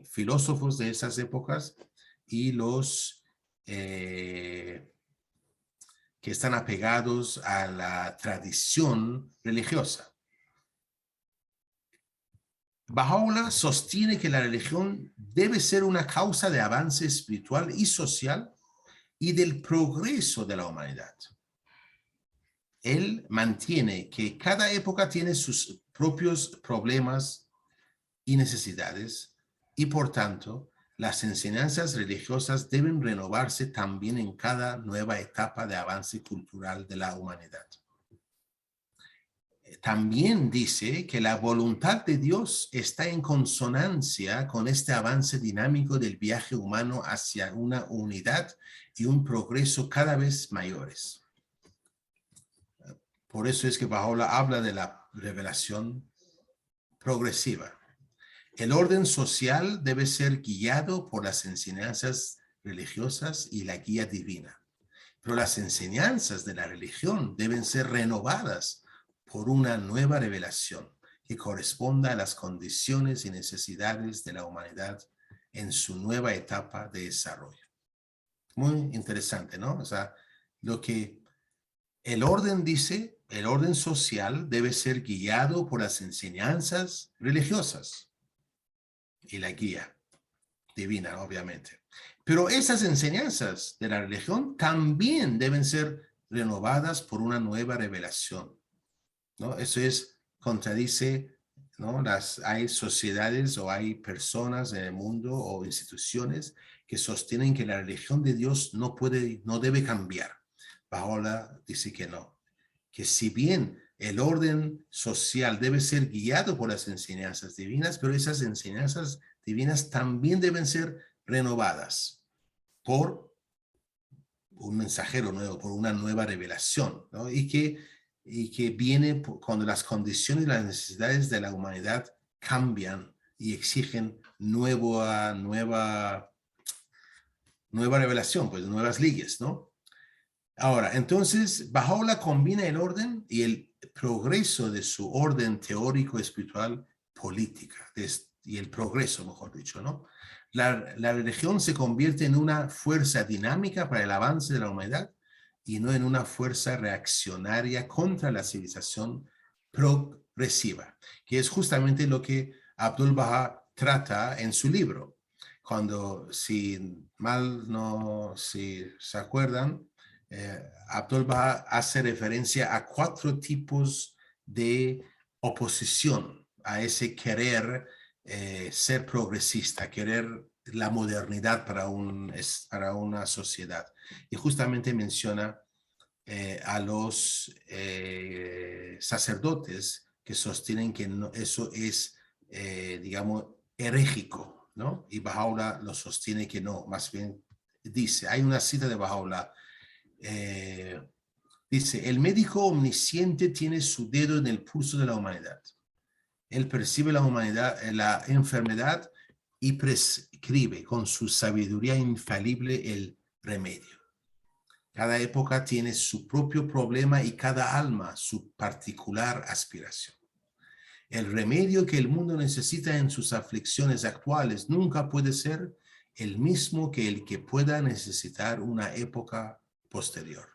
filósofos de esas épocas y los que están apegados a la tradición religiosa. Baha'u'lláh sostiene que la religión debe ser una causa de avance espiritual y social y del progreso de la humanidad. Él mantiene que cada época tiene sus propios problemas y necesidades y por tanto las enseñanzas religiosas deben renovarse también en cada nueva etapa de avance cultural de la humanidad. También dice que la voluntad de Dios está en consonancia con este avance dinámico del viaje humano hacia una unidad y un progreso cada vez mayores. Por eso es que Baha'u'lláh habla de la revelación progresiva. El orden social debe ser guiado por las enseñanzas religiosas y la guía divina. Pero las enseñanzas de la religión deben ser renovadas por una nueva revelación que corresponda a las condiciones y necesidades de la humanidad en su nueva etapa de desarrollo. Muy interesante, ¿no? O sea, lo que el orden dice, el orden social debe ser guiado por las enseñanzas religiosas y la guía divina, obviamente. Pero esas enseñanzas de la religión también deben ser renovadas por una nueva revelación, ¿no? Eso contradice, ¿no? Hay sociedades o hay personas en el mundo o instituciones que sostienen que la religión de Dios no debe cambiar. Baha'u'lláh dice que no, que si bien el orden social debe ser guiado por las enseñanzas divinas, pero esas enseñanzas divinas también deben ser renovadas por un mensajero nuevo, por una nueva revelación, ¿no? Y que viene cuando las condiciones y las necesidades de la humanidad cambian y exigen nueva revelación, pues nuevas leyes, ¿no? Ahora, entonces, Baha'u'lláh combina el orden y el progreso de su orden teórico, espiritual, política, y el progreso, mejor dicho, ¿no? La religión se convierte en una fuerza dinámica para el avance de la humanidad y no en una fuerza reaccionaria contra la civilización progresiva, que es justamente lo que Abdul Baha trata en su libro. Cuando, si se acuerdan, Abdu'l-Bahá hace referencia a 4 tipos de oposición a ese querer ser progresista, querer la modernidad para una sociedad. Y justamente menciona a los sacerdotes que sostienen que eso es, digamos, herégico, ¿no? Y Baha'u'lláh lo sostiene que no, más bien dice, hay una cita de Baha'u'lláh, dice, el médico omnisciente tiene su dedo en el pulso de la humanidad. Él percibe la enfermedad y prescribe con su sabiduría infalible el remedio. Cada época tiene su propio problema y cada alma su particular aspiración. El remedio que el mundo necesita en sus aflicciones actuales nunca puede ser el mismo que el que pueda necesitar una época posterior.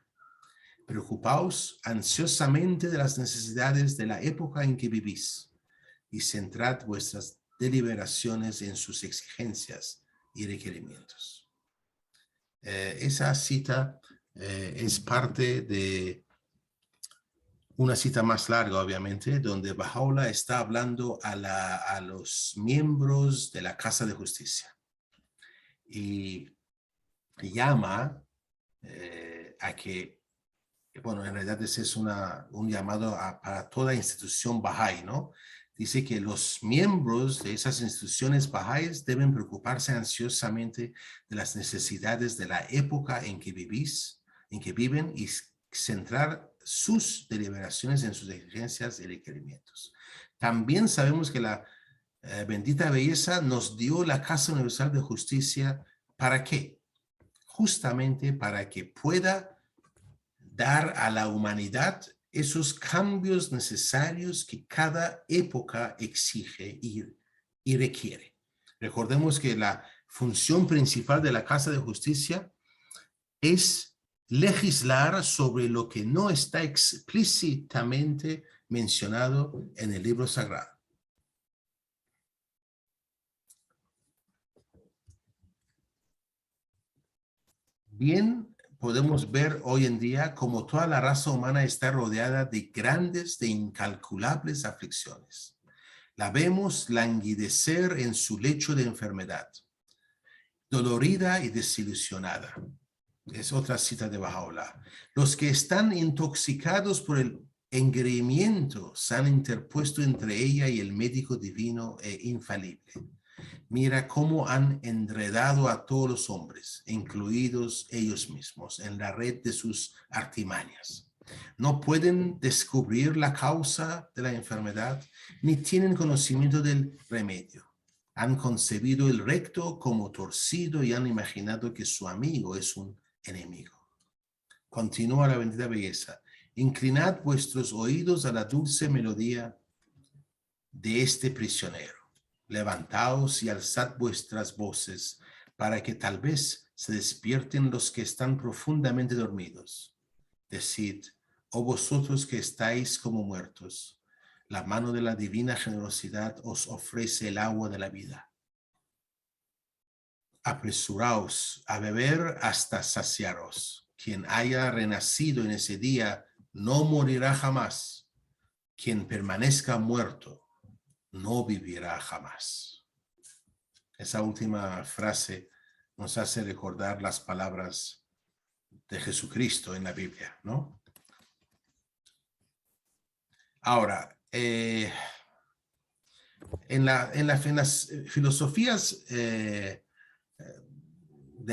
Preocupaos ansiosamente de las necesidades de la época en que vivís y centrad vuestras deliberaciones en sus exigencias y requerimientos. Esa cita es parte de una cita más larga, obviamente, donde Baha'u'lláh está hablando a los miembros de la Casa de Justicia y llama a que, bueno, en realidad ese es un llamado para toda institución Baha'i, ¿no? Dice que los miembros de esas instituciones Baha'is deben preocuparse ansiosamente de las necesidades de la época en que viven y centrar sus deliberaciones en sus exigencias y requerimientos. También sabemos que la bendita belleza nos dio la Casa Universal de Justicia. ¿Para qué? Justamente para que pueda dar a la humanidad esos cambios necesarios que cada época exige y requiere. Recordemos que la función principal de la Casa de Justicia es legislar sobre lo que no está explícitamente mencionado en el libro sagrado. Bien, podemos ver hoy en día cómo toda la raza humana está rodeada de grandes, de incalculables aflicciones. La vemos languidecer en su lecho de enfermedad, dolorida y desilusionada. Es otra cita de Baha'u'lláh. Los que están intoxicados por el engreimiento se han interpuesto entre ella y el médico divino e infalible. Mira cómo han enredado a todos los hombres, incluidos ellos mismos, en la red de sus artimañas. No pueden descubrir la causa de la enfermedad, ni tienen conocimiento del remedio. Han concebido el recto como torcido y han imaginado que su amigo es un enemigo. Continúa la bendita belleza. Inclinad vuestros oídos a la dulce melodía de este prisionero. Levantaos y alzad vuestras voces para que tal vez se despierten los que están profundamente dormidos. Decid, oh vosotros que estáis como muertos, la mano de la divina generosidad os ofrece el agua de la vida. Apresuraos a beber hasta saciaros. Quien haya renacido en ese día no morirá jamás. Quien permanezca muerto no vivirá jamás. Esa última frase nos hace recordar las palabras de Jesucristo en la Biblia, ¿no? Ahora, en las filosofías de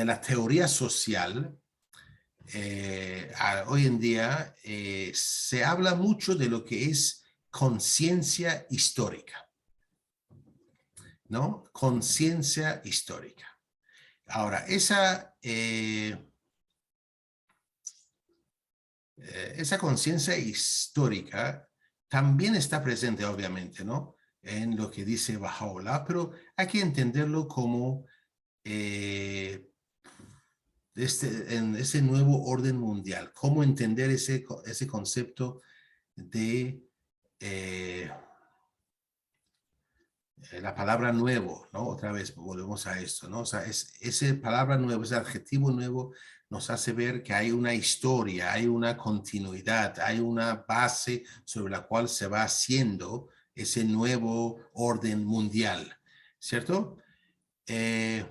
la teoría social, hoy en día se habla mucho de lo que es conciencia histórica, ¿no? Conciencia histórica. Ahora, esa conciencia histórica también está presente, obviamente, ¿no? En lo que dice Baha'u'lláh, pero hay que entenderlo como en ese nuevo orden mundial. ¿Cómo entender ese concepto de La palabra nuevo, ¿no? Otra vez volvemos a esto, ¿no? O sea, esa palabra nuevo, ese adjetivo nuevo nos hace ver que hay una historia, hay una continuidad, hay una base sobre la cual se va haciendo ese nuevo orden mundial, ¿cierto? Ya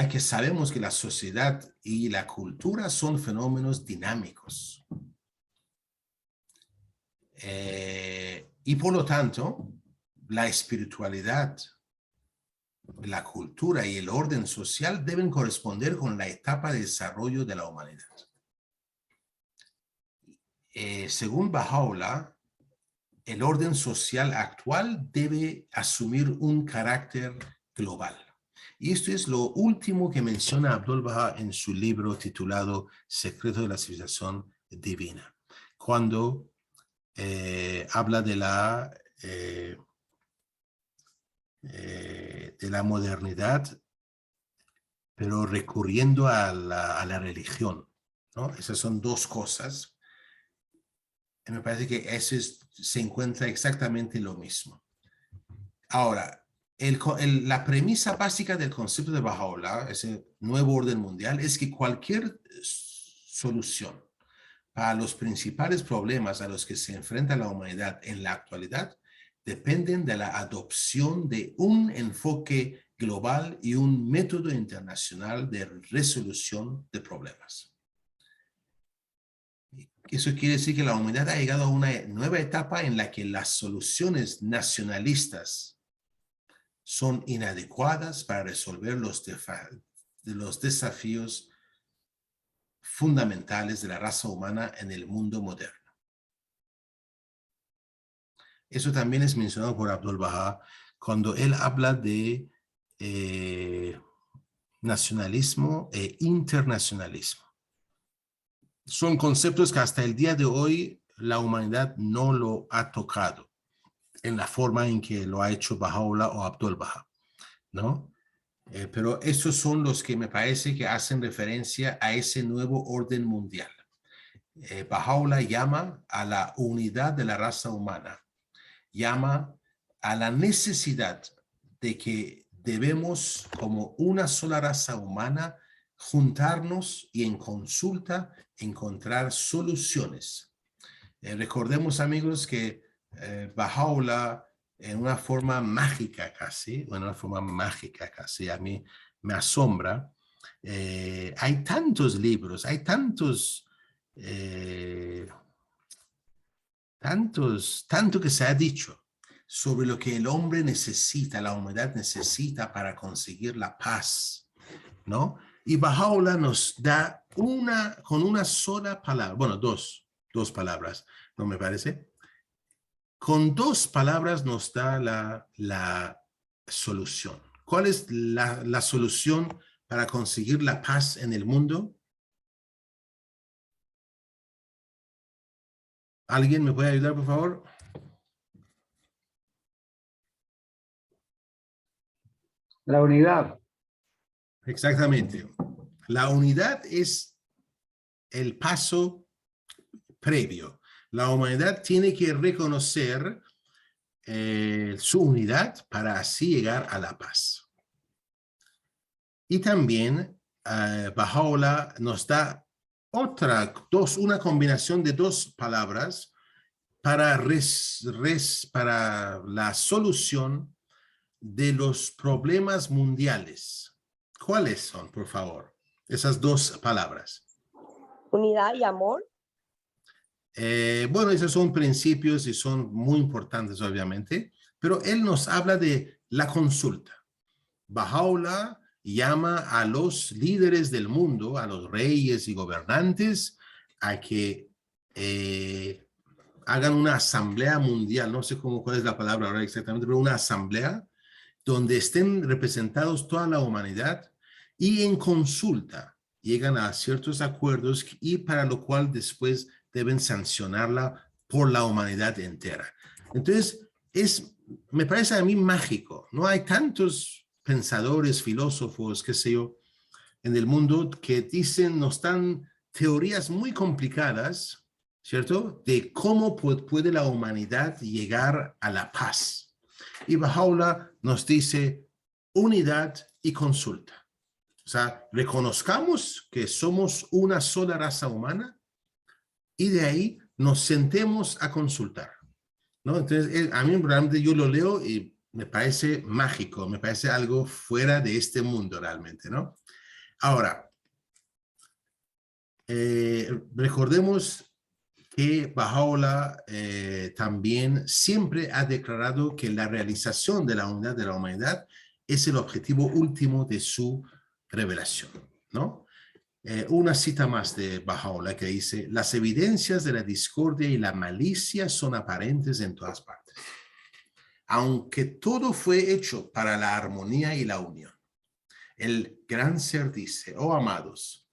que sabemos que la sociedad y la cultura son fenómenos dinámicos. Y por lo tanto, la espiritualidad, la cultura y el orden social deben corresponder con la etapa de desarrollo de la humanidad. Según Baha'u'lláh, el orden social actual debe asumir un carácter global. Y esto es lo último que menciona Abdul Baha en su libro titulado Secreto de la Civilización Divina, cuando habla de la modernidad, pero recurriendo a la religión, ¿no? Esas son dos cosas. Y me parece que eso se encuentra exactamente lo mismo. Ahora, la premisa básica del concepto de Baha'u'lláh, ese nuevo orden mundial, es que cualquier solución para los principales problemas a los que se enfrenta la humanidad en la actualidad dependen de la adopción de un enfoque global y un método internacional de resolución de problemas. Eso quiere decir que la humanidad ha llegado a una nueva etapa en la que las soluciones nacionalistas son inadecuadas para resolver los desafíos fundamentales de la raza humana en el mundo moderno. Eso también es mencionado por Abdul Baha cuando él habla de nacionalismo e internacionalismo. Son conceptos que hasta el día de hoy la humanidad no lo ha tocado en la forma en que lo ha hecho Baha'u'lláh o Abdul Baha, ¿no? Pero estos son los que me parece que hacen referencia a ese nuevo orden mundial. Baha'u'lláh llama a la unidad de la raza humana, llama a la necesidad de que debemos, como una sola raza humana, juntarnos y en consulta encontrar soluciones. Recordemos, amigos, que Baha'u'lláh, en una forma mágica casi, a mí me asombra, hay tantos libros, hay tanto que se ha dicho sobre lo que el hombre necesita, la humanidad necesita para conseguir la paz, ¿no? Y Baha'u'lláh nos da con una sola palabra, bueno, dos palabras, ¿no me parece? Con dos palabras nos da la solución. ¿Cuál es la solución para conseguir la paz en el mundo? ¿Alguien me puede ayudar, por favor? La unidad. Exactamente. La unidad es el paso previo. La humanidad tiene que reconocer su unidad para así llegar a la paz. Y también Baha'u'lláh nos da una combinación de dos palabras para la solución de los problemas mundiales. ¿Cuáles son, por favor? Esas dos palabras. Unidad y amor. Bueno, esos son principios y son muy importantes, obviamente, pero él nos habla de la consulta. Baha'u'lláh llama a los líderes del mundo, a los reyes y gobernantes, a que hagan una asamblea mundial, no sé cuál es la palabra ahora exactamente, pero una asamblea donde estén representados toda la humanidad y en consulta llegan a ciertos acuerdos y para lo cual después deben sancionarla por la humanidad entera. Entonces, me parece a mí mágico. No hay tantos pensadores, filósofos, qué sé yo, en el mundo que nos dan teorías muy complicadas, ¿cierto? De cómo puede la humanidad llegar a la paz. Y Baha'u'llah nos dice unidad y consulta. O sea, reconozcamos que somos una sola raza humana y de ahí nos sentemos a consultar, ¿no? Entonces, a mí realmente yo lo leo y me parece mágico, me parece algo fuera de este mundo realmente, ¿no? Ahora, recordemos que Baha'u'llah también siempre ha declarado que la realización de la unidad de la humanidad es el objetivo último de su revelación, ¿no? Una cita más de Baha'u'llah que dice: las evidencias de la discordia y la malicia son aparentes en todas partes. Aunque todo fue hecho para la armonía y la unión. El gran ser dice: oh amados,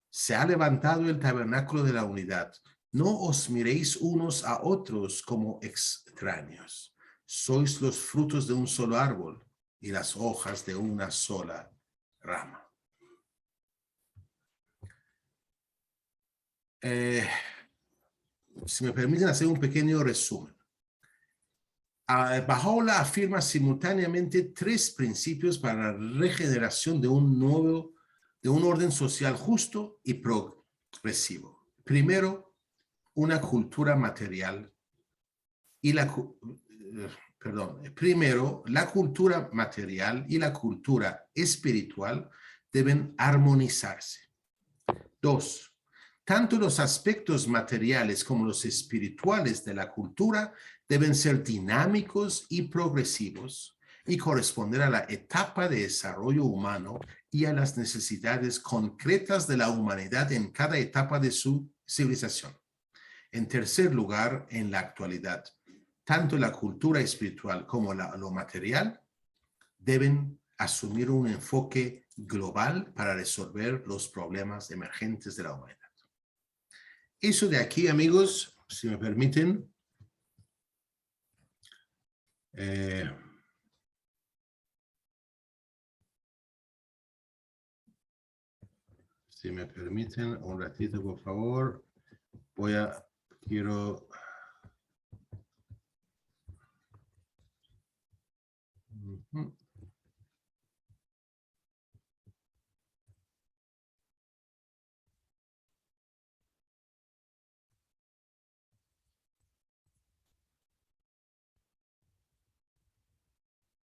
se ha levantado el tabernáculo de la unidad. No os miréis unos a otros como extraños. Sois los frutos de un solo árbol y las hojas de una sola rama. Si me permiten hacer un pequeño resumen. Baha'u'llah afirma simultáneamente 3 principios para la regeneración de un orden social justo y progresivo. Primero, una cultura material y primero, la cultura material y la cultura espiritual deben armonizarse. 2. Tanto los aspectos materiales como los espirituales de la cultura deben ser dinámicos y progresivos y corresponder a la etapa de desarrollo humano y a las necesidades concretas de la humanidad en cada etapa de su civilización. En tercer lugar, en la actualidad, tanto la cultura espiritual como lo material deben asumir un enfoque global para resolver los problemas emergentes de la humanidad. Eso de aquí, amigos, si me permiten, si me permiten un ratito, por favor, quiero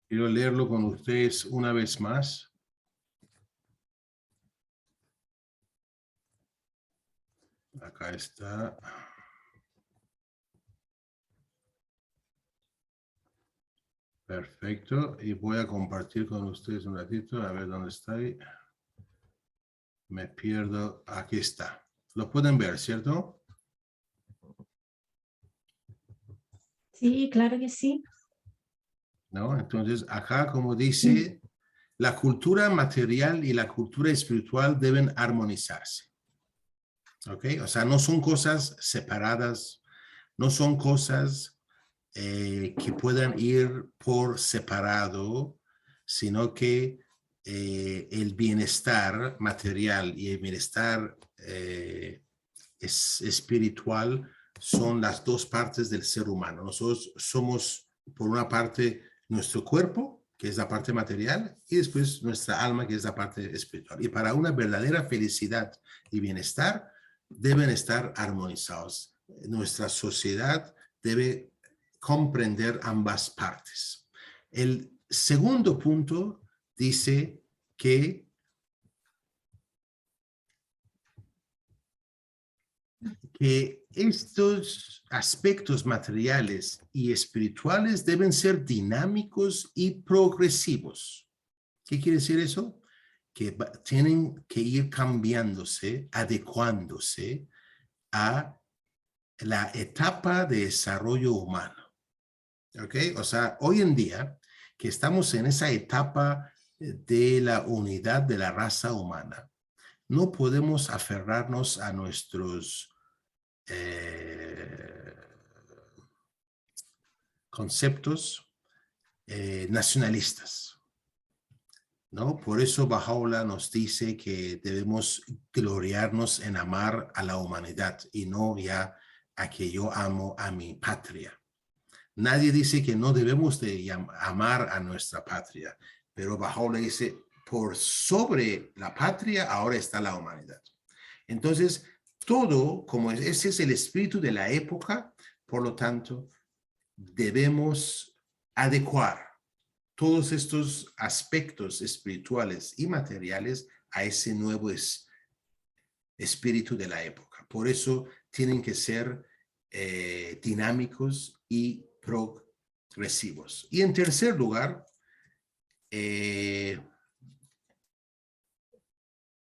leerlo con ustedes una vez más. Acá está. Perfecto. Y voy a compartir con ustedes un ratito. A ver dónde estoy. Me pierdo. Aquí está. Lo pueden ver, ¿cierto? Sí, claro que sí. ¿No? Entonces, acá, como dice, la cultura material y la cultura espiritual deben armonizarse. ¿Ok? O sea, no son cosas separadas, no son cosas que puedan ir por separado, sino que el bienestar material y el bienestar espiritual son las dos partes del ser humano. Nosotros somos, por una parte, nuestro cuerpo, que es la parte material, y después nuestra alma, que es la parte espiritual. Y para una verdadera felicidad y bienestar, deben estar armonizados. Nuestra sociedad debe comprender ambas partes. El segundo punto dice que estos aspectos materiales y espirituales deben ser dinámicos y progresivos. ¿Qué quiere decir eso? Que tienen que ir cambiándose, adecuándose a la etapa de desarrollo humano. ¿Ok? O sea, hoy en día que estamos en esa etapa de la unidad de la raza humana, no podemos aferrarnos a nuestros conceptos nacionalistas, ¿no? Por eso Baha'u'llah nos dice que debemos gloriarnos en amar a la humanidad y no ya a que yo amo a mi patria, Nadie dice que no debemos de amar a nuestra patria, pero Baha'u'llah dice, por sobre la patria ahora está la humanidad. Entonces, todo, como ese es el espíritu de la época, por lo tanto, debemos adecuar todos estos aspectos espirituales y materiales a ese nuevo espíritu de la época. Por eso tienen que ser dinámicos y progresivos. Y en tercer lugar,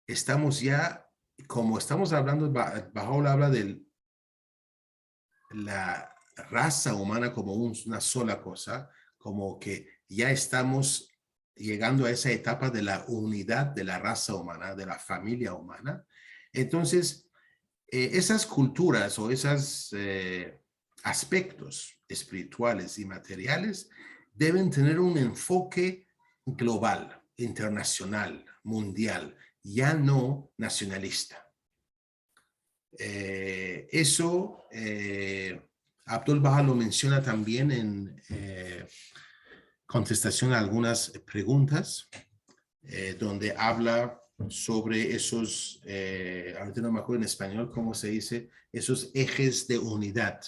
estamos ya, como estamos hablando, Baha'u'llah habla de la raza humana como una sola cosa, como que ya estamos llegando a esa etapa de la unidad de la raza humana, de la familia humana. Entonces, esas culturas o esos aspectos espirituales y materiales deben tener un enfoque global, internacional, mundial, ya no nacionalista. Eso Abdul Baha lo menciona también en contestación a algunas preguntas, donde habla sobre esos, ahorita no me acuerdo en español cómo se dice, esos ejes de unidad,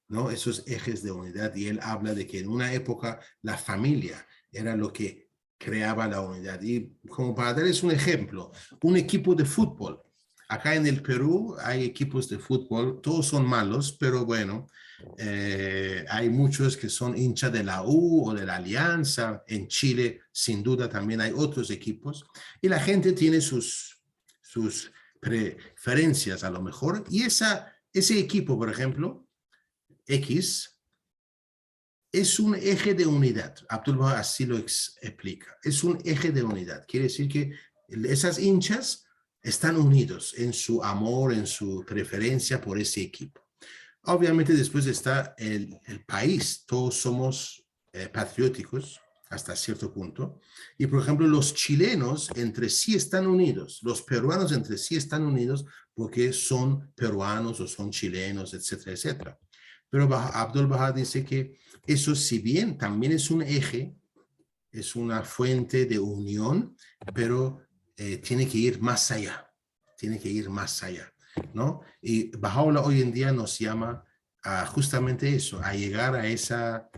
¿no? Esos ejes de unidad. Y él habla de que en una época la familia era lo que creaba la unidad. Y como para darles un ejemplo, un equipo de fútbol. Acá en el Perú hay equipos de fútbol, todos son malos, pero bueno, hay muchos que son hinchas de la U o de la Alianza. En Chile, sin duda, también hay otros equipos. Y la gente tiene sus preferencias a lo mejor. Y ese equipo, por ejemplo, X, es un eje de unidad. Abdul Baha así lo explica. Es un eje de unidad. Quiere decir que esas hinchas están unidos en su amor, en su preferencia por ese equipo. Obviamente después está el país. Todos somos patrióticos hasta cierto punto. Y por ejemplo, los chilenos entre sí están unidos. Los peruanos entre sí están unidos porque son peruanos o son chilenos, etcétera, etcétera. Pero Abdul Baha dice que eso, si bien también es un eje, es una fuente de unión, pero tiene que ir más allá. Tiene que ir más allá, ¿no? Y Baha'u'llah hoy en día nos llama a justamente eso, a llegar a esa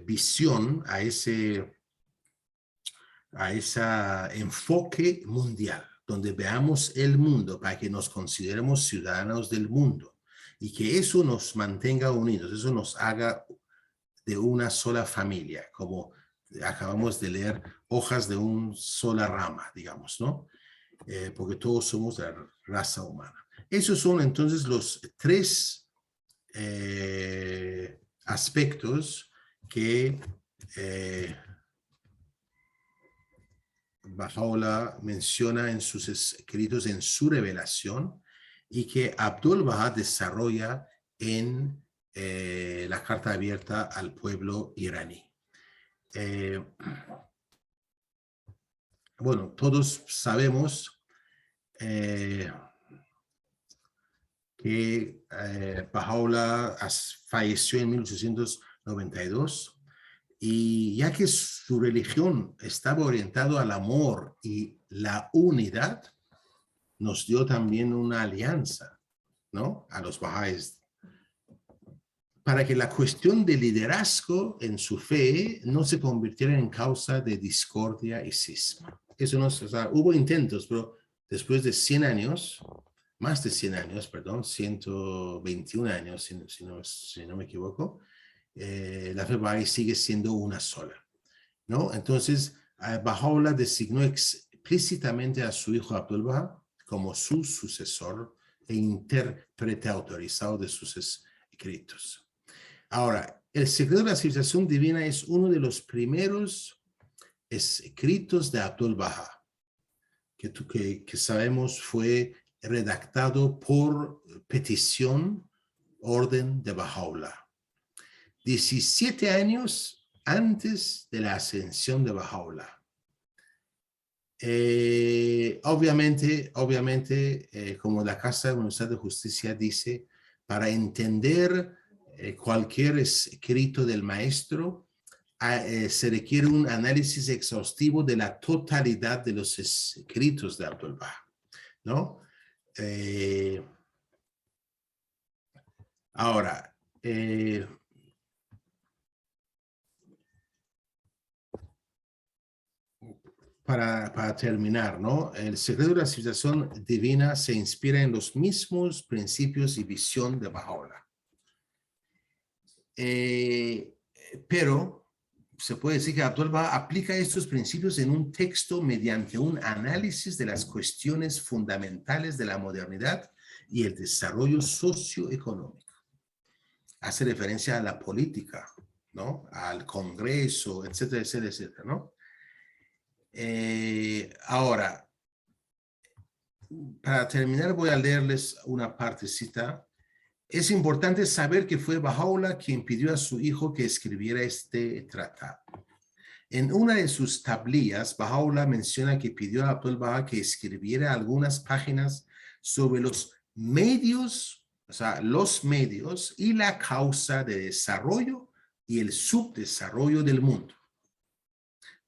visión, a ese enfoque mundial, donde veamos el mundo para que nos consideremos ciudadanos del mundo y que eso nos mantenga unidos, eso nos haga de una sola familia, como acabamos de leer, hojas de una sola rama, digamos, ¿no? Porque todos somos la raza humana. Esos son entonces los tres aspectos que Baha'u'llah menciona en sus escritos, en su revelación, y que Abdul Baha desarrolla en la carta abierta al pueblo iraní. Bueno, todos sabemos que Baha'u'llah falleció en 1892 y ya que su religión estaba orientada al amor y la unidad, nos dio también una alianza, ¿no? A los Bahá'ís, para que la cuestión de liderazgo en su fe no se convirtiera en causa de discordia y cisma. Eso no, o sea, hubo intentos, pero después de 100 años, más de 100 años, perdón, 121 años, si no me equivoco, la fe Bahá'í sigue siendo una sola, ¿no? Entonces, Baha'u'llah designó explícitamente a su hijo Abdul Baha como su sucesor e intérprete autorizado de sus escritos. Ahora, el secreto de la civilización divina es uno de los primeros escritos de Abdul Baha, que sabemos fue redactado por petición, orden de Baha'u'llah. 17 años antes de la ascensión de Baha'u'llah. Obviamente, como la Casa de Universidad de Justicia dice, para entender cualquier escrito del maestro, se requiere un análisis exhaustivo de la totalidad de los escritos de Abdul Baha, ¿no? Ahora, para terminar, ¿no? El secreto de la civilización divina se inspira en los mismos principios y visión de Baha'u'lláh. Pero se puede decir que Abdul Baha aplica estos principios en un texto mediante un análisis de las cuestiones fundamentales de la modernidad y el desarrollo socioeconómico. Hace referencia a la política, ¿no? Al Congreso, etcétera, etcétera, etcétera, ¿no? Ahora, para terminar voy a leerles una partecita. Es importante saber que fue Baha'u'lláh quien pidió a su hijo que escribiera este tratado. En una de sus tablillas, Baha'u'lláh menciona que pidió a Abdul Baha que escribiera algunas páginas sobre los medios, o sea, los medios y la causa de desarrollo y el subdesarrollo del mundo,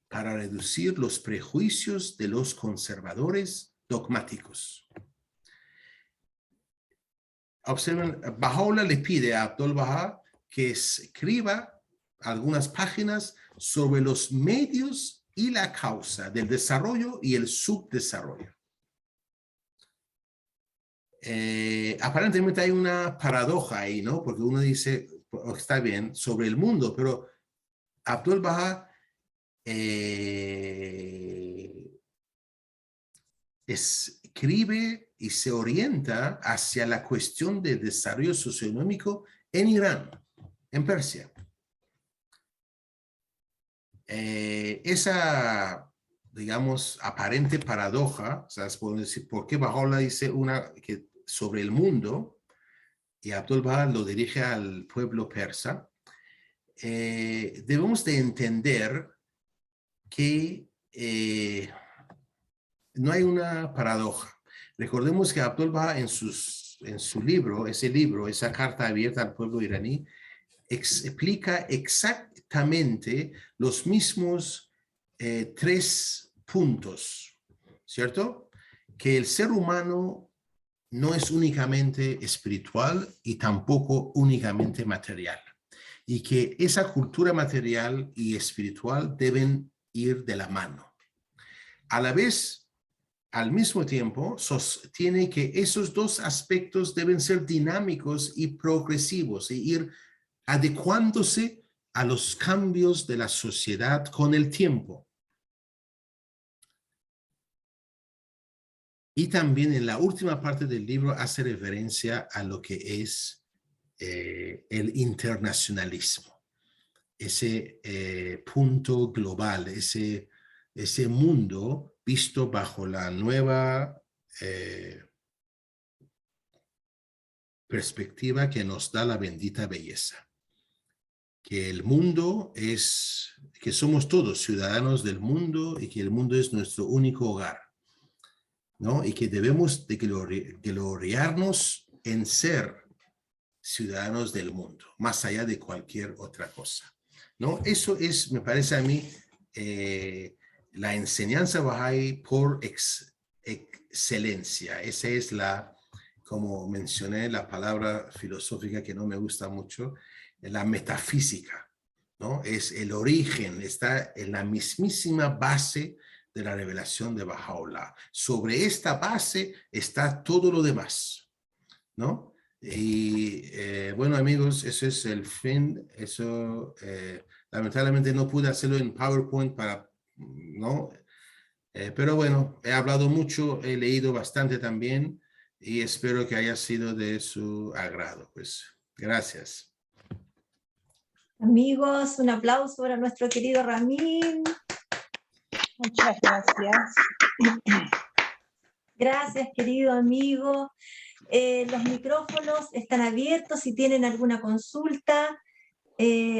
para reducir los prejuicios de los conservadores dogmáticos. Observen, Baha'u'lláh le pide a Abdul Baha que escriba algunas páginas sobre los medios y la causa del desarrollo y el subdesarrollo. Aparentemente hay una paradoja ahí, ¿no? Porque uno dice, está bien, sobre el mundo, pero Abdul Baha escribe y se orienta hacia la cuestión de desarrollo socioeconómico en Irán, en Persia. Esa, digamos, aparente paradoja, o sea, podemos decir, ¿por qué Baha'u'lláh dice una que sobre el mundo y Abdul Baha lo dirige al pueblo persa? Debemos de entender que no hay una paradoja. Recordemos que Abdul Baha en su libro, esa carta abierta al pueblo iraní, explica exactamente los mismos 3 puntos, ¿cierto? Que el ser humano no es únicamente espiritual y tampoco únicamente material, y que esa cultura material y espiritual deben ir de la mano. A la vez, al mismo tiempo, sostiene que esos dos aspectos deben ser dinámicos y progresivos y ir adecuándose a los cambios de la sociedad con el tiempo. Y también en la última parte del libro hace referencia a lo que es el internacionalismo, ese punto global, ese mundo visto bajo la nueva perspectiva que nos da la bendita belleza. Que el mundo que somos todos ciudadanos del mundo y que el mundo es nuestro único hogar, ¿no? Y que debemos de gloriarnos en ser ciudadanos del mundo, más allá de cualquier otra cosa, ¿no? Eso es, me parece a mí, la enseñanza Bahá'í por excelencia. Esa es como mencioné, la palabra filosófica que no me gusta mucho, la metafísica, ¿no? Es el origen, está en la mismísima base de la revelación de Baha'u'lláh. Sobre esta base está todo lo demás, ¿no? Y bueno, amigos, eso es el fin. Eso lamentablemente no pude hacerlo en PowerPoint ¿no? Pero bueno, he hablado mucho, he leído bastante también y espero que haya sido de su agrado. Pues gracias. Amigos, un aplauso para nuestro querido Ramín. Muchas gracias. Gracias, querido amigo. Los micrófonos están abiertos. Si tienen alguna consulta,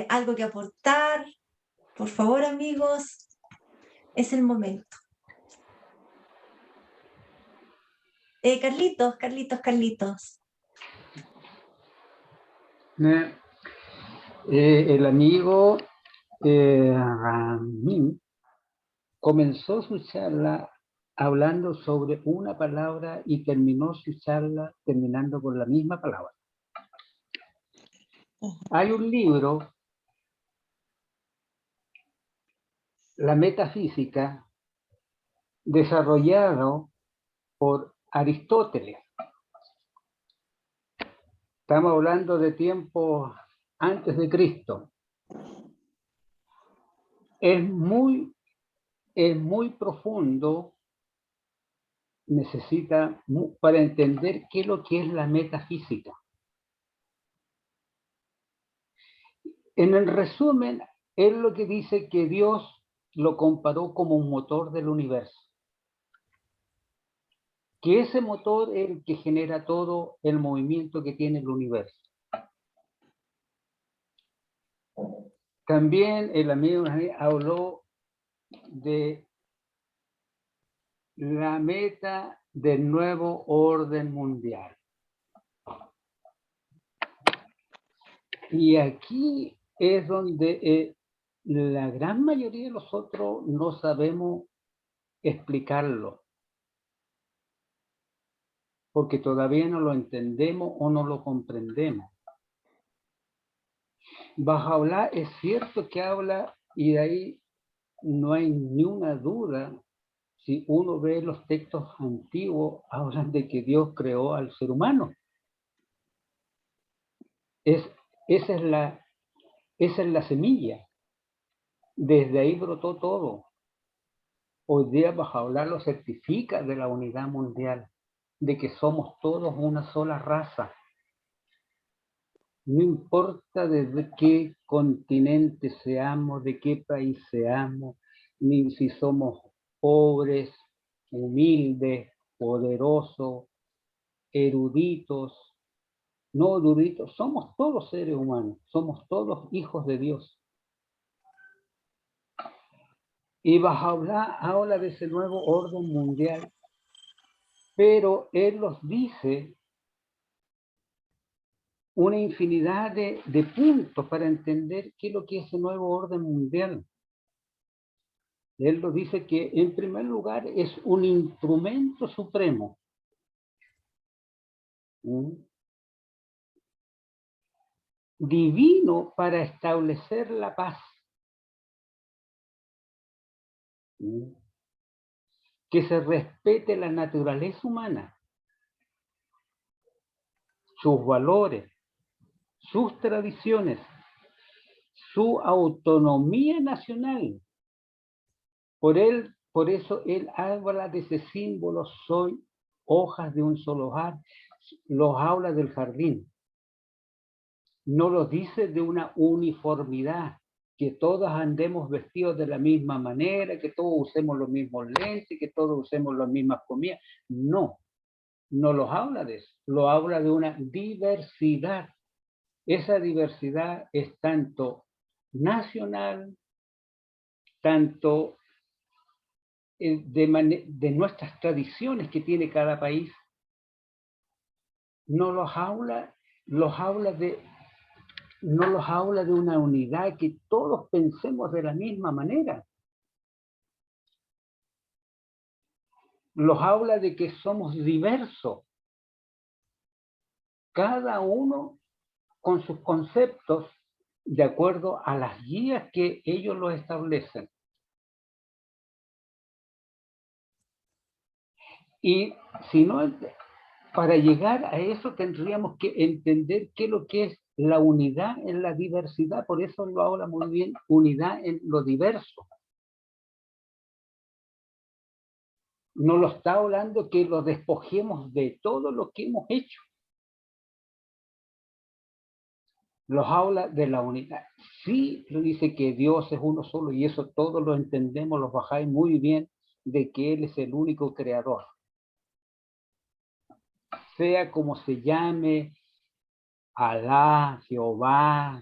algo que aportar, por favor, amigos, es el momento. Carlitos. El amigo Ramín comenzó su charla hablando sobre una palabra y terminó su charla terminando con la misma palabra. Hay un libro, La Metafísica, desarrollado por Aristóteles. Estamos hablando de tiempos antes de Cristo. Es muy profundo, necesita para entender qué es lo que es la metafísica. En el resumen, él lo que dice que Dios lo comparó como un motor del universo. Que ese motor es el que genera todo el movimiento que tiene el universo. También el amigo habló de la meta del nuevo orden mundial. Y aquí es donde la gran mayoría de nosotros no sabemos explicarlo, porque todavía no lo entendemos o no lo comprendemos. Bahá'u'lláh es cierto que habla, y de ahí no hay ni una duda, si uno ve los textos antiguos, hablan de que Dios creó al ser humano. Esa es la semilla. Desde ahí brotó todo. Hoy día Bahá'u'lláh lo certifica de la unidad mundial, de que somos todos una sola raza. No importa desde qué continente seamos, de qué país seamos, ni si somos pobres, humildes, poderosos, eruditos, no eruditos, somos todos seres humanos, somos todos hijos de Dios. Y Bahá'u'lláh habla de ese nuevo orden mundial, pero él nos dice una infinidad de puntos para entender qué es lo que es ese nuevo orden mundial. Él nos dice que en primer lugar es un instrumento supremo. Divino para establecer la paz. Que se respete la naturaleza humana, sus valores, sus tradiciones, su autonomía nacional. Por eso él habla de ese símbolo, soy hojas de un solo hojar, los habla del jardín. No los dice de una uniformidad, que todos andemos vestidos de la misma manera, que todos usemos los mismos lentes, que todos usemos las mismas comidas. No, no los habla de eso, lo habla de una diversidad. Esa diversidad es tanto nacional, tanto de nuestras tradiciones que tiene cada país. No los habla de una unidad, que todos pensemos de la misma manera. Los habla de que somos diversos, cada uno con sus conceptos de acuerdo a las guías que ellos lo establecen. Y si no, para llegar a eso tendríamos que entender qué es lo que es la unidad en la diversidad. Por eso lo habla muy bien, unidad en lo diverso. No lo está hablando que lo despojemos de todo lo que hemos hecho. Los habla de la unidad. Sí, lo dice que Dios es uno solo, y eso todos lo entendemos, los bajáis muy bien, de que Él es el único creador. Sea como se llame, Alá, Jehová,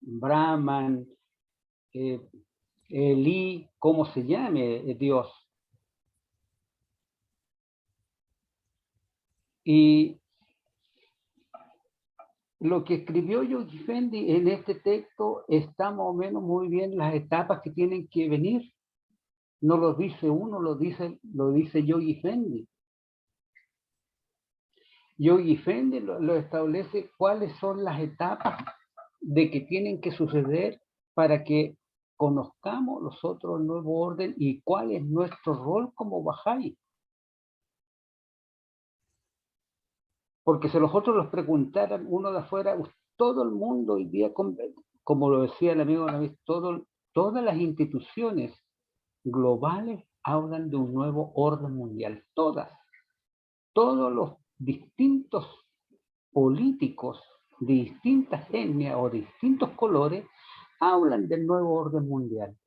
Brahman, Elí, como se llame Dios. Y lo que escribió Yogi Fendi en este texto está más o menos muy bien las etapas que tienen que venir. No lo dice uno, lo dice Yogi Fendi. Yogi Fendi lo establece cuáles son las etapas de que tienen que suceder para que conozcamos nosotros el nuevo orden y cuál es nuestro rol como Bahá'í. Porque si nosotros los preguntaran uno de afuera, todo el mundo hoy día, como lo decía el amigo Navis, todas las instituciones globales hablan de un nuevo orden mundial. Todos los distintos políticos de distintas etnias o de distintos colores hablan del nuevo orden mundial.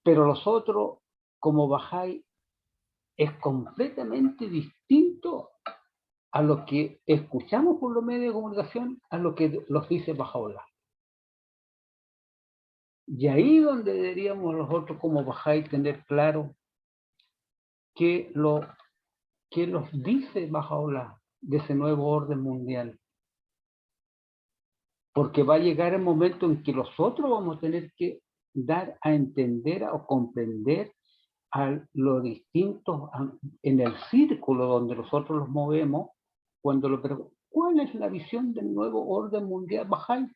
Pero nosotros, como Bahá'í, es completamente distinto a lo que escuchamos por los medios de comunicación, a lo que los dice Baha'u'lláh. Y ahí donde deberíamos nosotros como Bahá'í tener claro qué nos dice Baha'u'lláh de ese nuevo orden mundial. Porque va a llegar el momento en que nosotros vamos a tener que dar a entender o comprender a los distintos, en el círculo donde nosotros los movemos, cuando lo preguntamos, ¿cuál es la visión del nuevo orden mundial Bahá'í?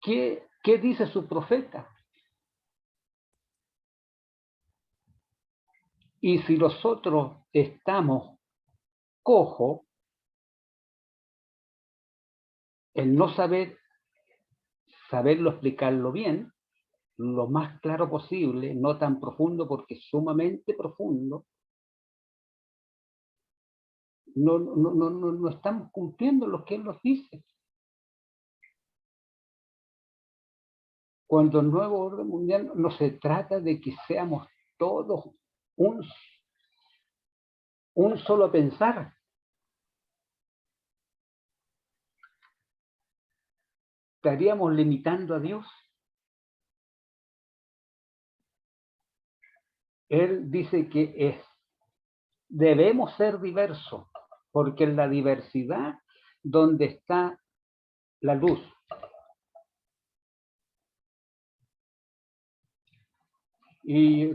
¿Qué dice su profeta? Y si nosotros estamos cojos, el no saberlo explicarlo bien, lo más claro posible, no tan profundo porque es sumamente profundo, no estamos cumpliendo lo que él nos dice. Cuando el nuevo orden mundial no se trata de que seamos todos un solo pensar. ¿Estaríamos limitando a Dios? Él dice que debemos ser diversos, porque en la diversidad donde está la luz. Y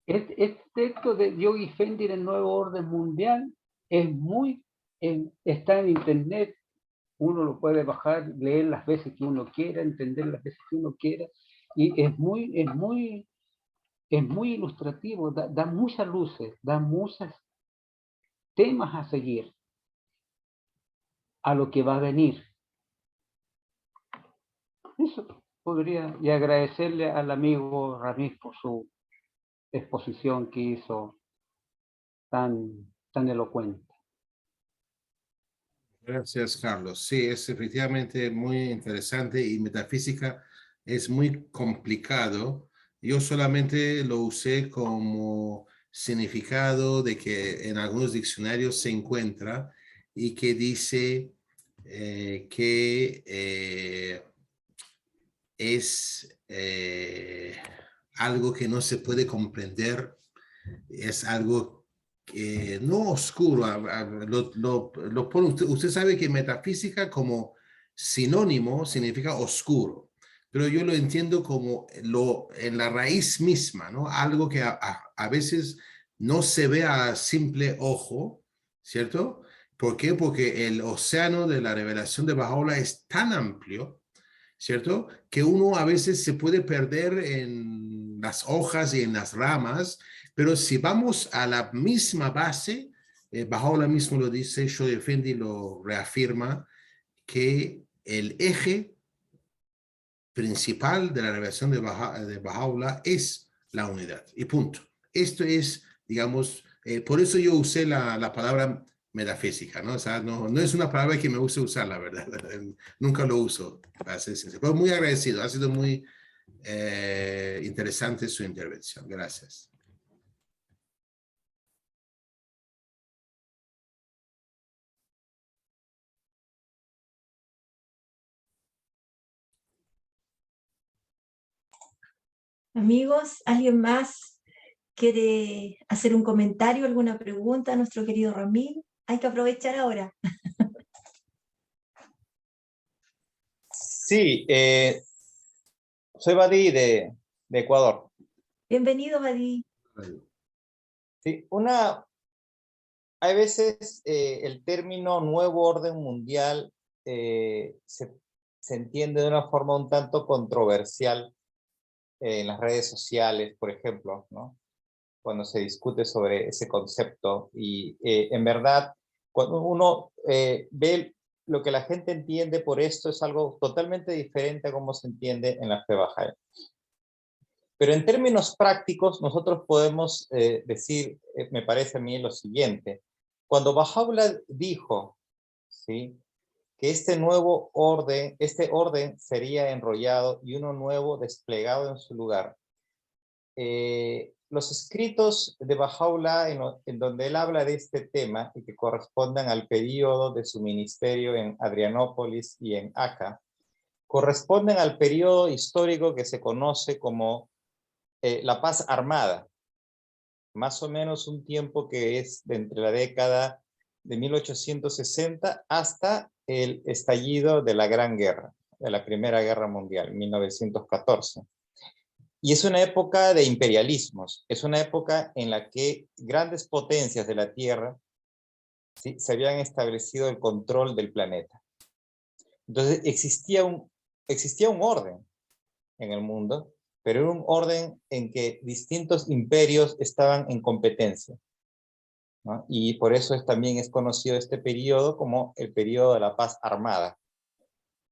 este texto de Yogi Fendi del nuevo orden mundial está en internet, uno lo puede bajar, leer las veces que uno quiera, entender las veces que uno quiera, y es muy ilustrativo, da muchas luces, da muchos temas a seguir a lo que va a venir. Eso podría, y agradecerle al amigo Ramírez por su exposición que hizo tan elocuente. Gracias, Carlos. Sí, es efectivamente muy interesante y metafísica es muy complicado. Yo solamente lo usé como significado de que en algunos diccionarios se encuentra y que dice que es algo que no se puede comprender, es algo no oscuro, lo pone usted sabe que metafísica como sinónimo significa oscuro, pero yo lo entiendo como en la raíz misma, ¿no? Algo que a veces no se ve a simple ojo, ¿cierto? ¿Por qué? Porque el océano de la revelación de Baha'u'lláh es tan amplio, ¿cierto? Que uno a veces se puede perder en las hojas y en las ramas, pero si vamos a la misma base, Baha'u'lláh mismo lo dice, Yogi Fendi lo reafirma, que el eje principal de la revelación de Baha'u'lláh es la unidad, y punto. Esto es, digamos, por eso yo usé la palabra metafísica, ¿no? O sea, no es una palabra que me gusta usar, la verdad. Nunca lo uso, para ser sincero. Pero muy agradecido, ha sido muy interesante su intervención. Gracias. Amigos, ¿alguien más quiere hacer un comentario, alguna pregunta a nuestro querido Ramil? Hay que aprovechar ahora. Sí, soy Badí de Ecuador. Bienvenido, Badí. Sí, hay veces el término nuevo orden mundial se entiende de una forma un tanto controversial en las redes sociales, por ejemplo, ¿no? Cuando se discute sobre ese concepto. Y en verdad, cuando uno ve lo que la gente entiende por esto, es algo totalmente diferente a cómo se entiende en la fe Bahá'í. Pero en términos prácticos, nosotros podemos decir, me parece a mí, lo siguiente. Cuando Baha'u'lláh dijo, ¿sí?, que este orden sería enrollado y uno nuevo desplegado en su lugar, los escritos de Baha'u'lláh en donde él habla de este tema y que correspondan al periodo de su ministerio en Adrianópolis y en Acá, corresponden al periodo histórico que se conoce como la paz armada, más o menos un tiempo que es de entre la década de 1860 hasta el estallido de la Gran Guerra, de la Primera Guerra Mundial, 1914. Y es una época de imperialismos, es una época en la que grandes potencias de la Tierra, ¿sí?, se habían establecido el control del planeta. Entonces existía un orden en el mundo, pero era un orden en que distintos imperios estaban en competencia, ¿no? Y por eso también es conocido este periodo como el periodo de la paz armada.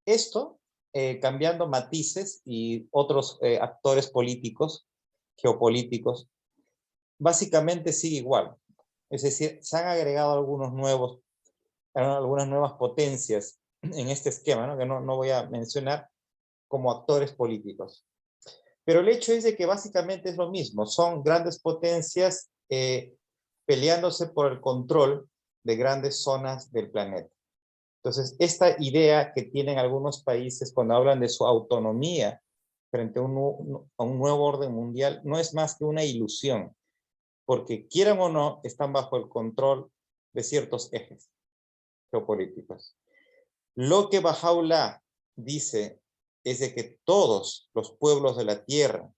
Esto, cambiando matices y otros actores políticos, geopolíticos, básicamente sigue igual. Es decir, se han agregado algunas nuevas potencias en este esquema, ¿no?, que no voy a mencionar, como actores políticos. Pero el hecho es de que básicamente es lo mismo, son grandes potencias peleándose por el control de grandes zonas del planeta. Entonces, esta idea que tienen algunos países cuando hablan de su autonomía frente a un nuevo orden mundial no es más que una ilusión, porque quieran o no, están bajo el control de ciertos ejes geopolíticos. Lo que Baha'u'lláh dice es de que todos los pueblos de la tierra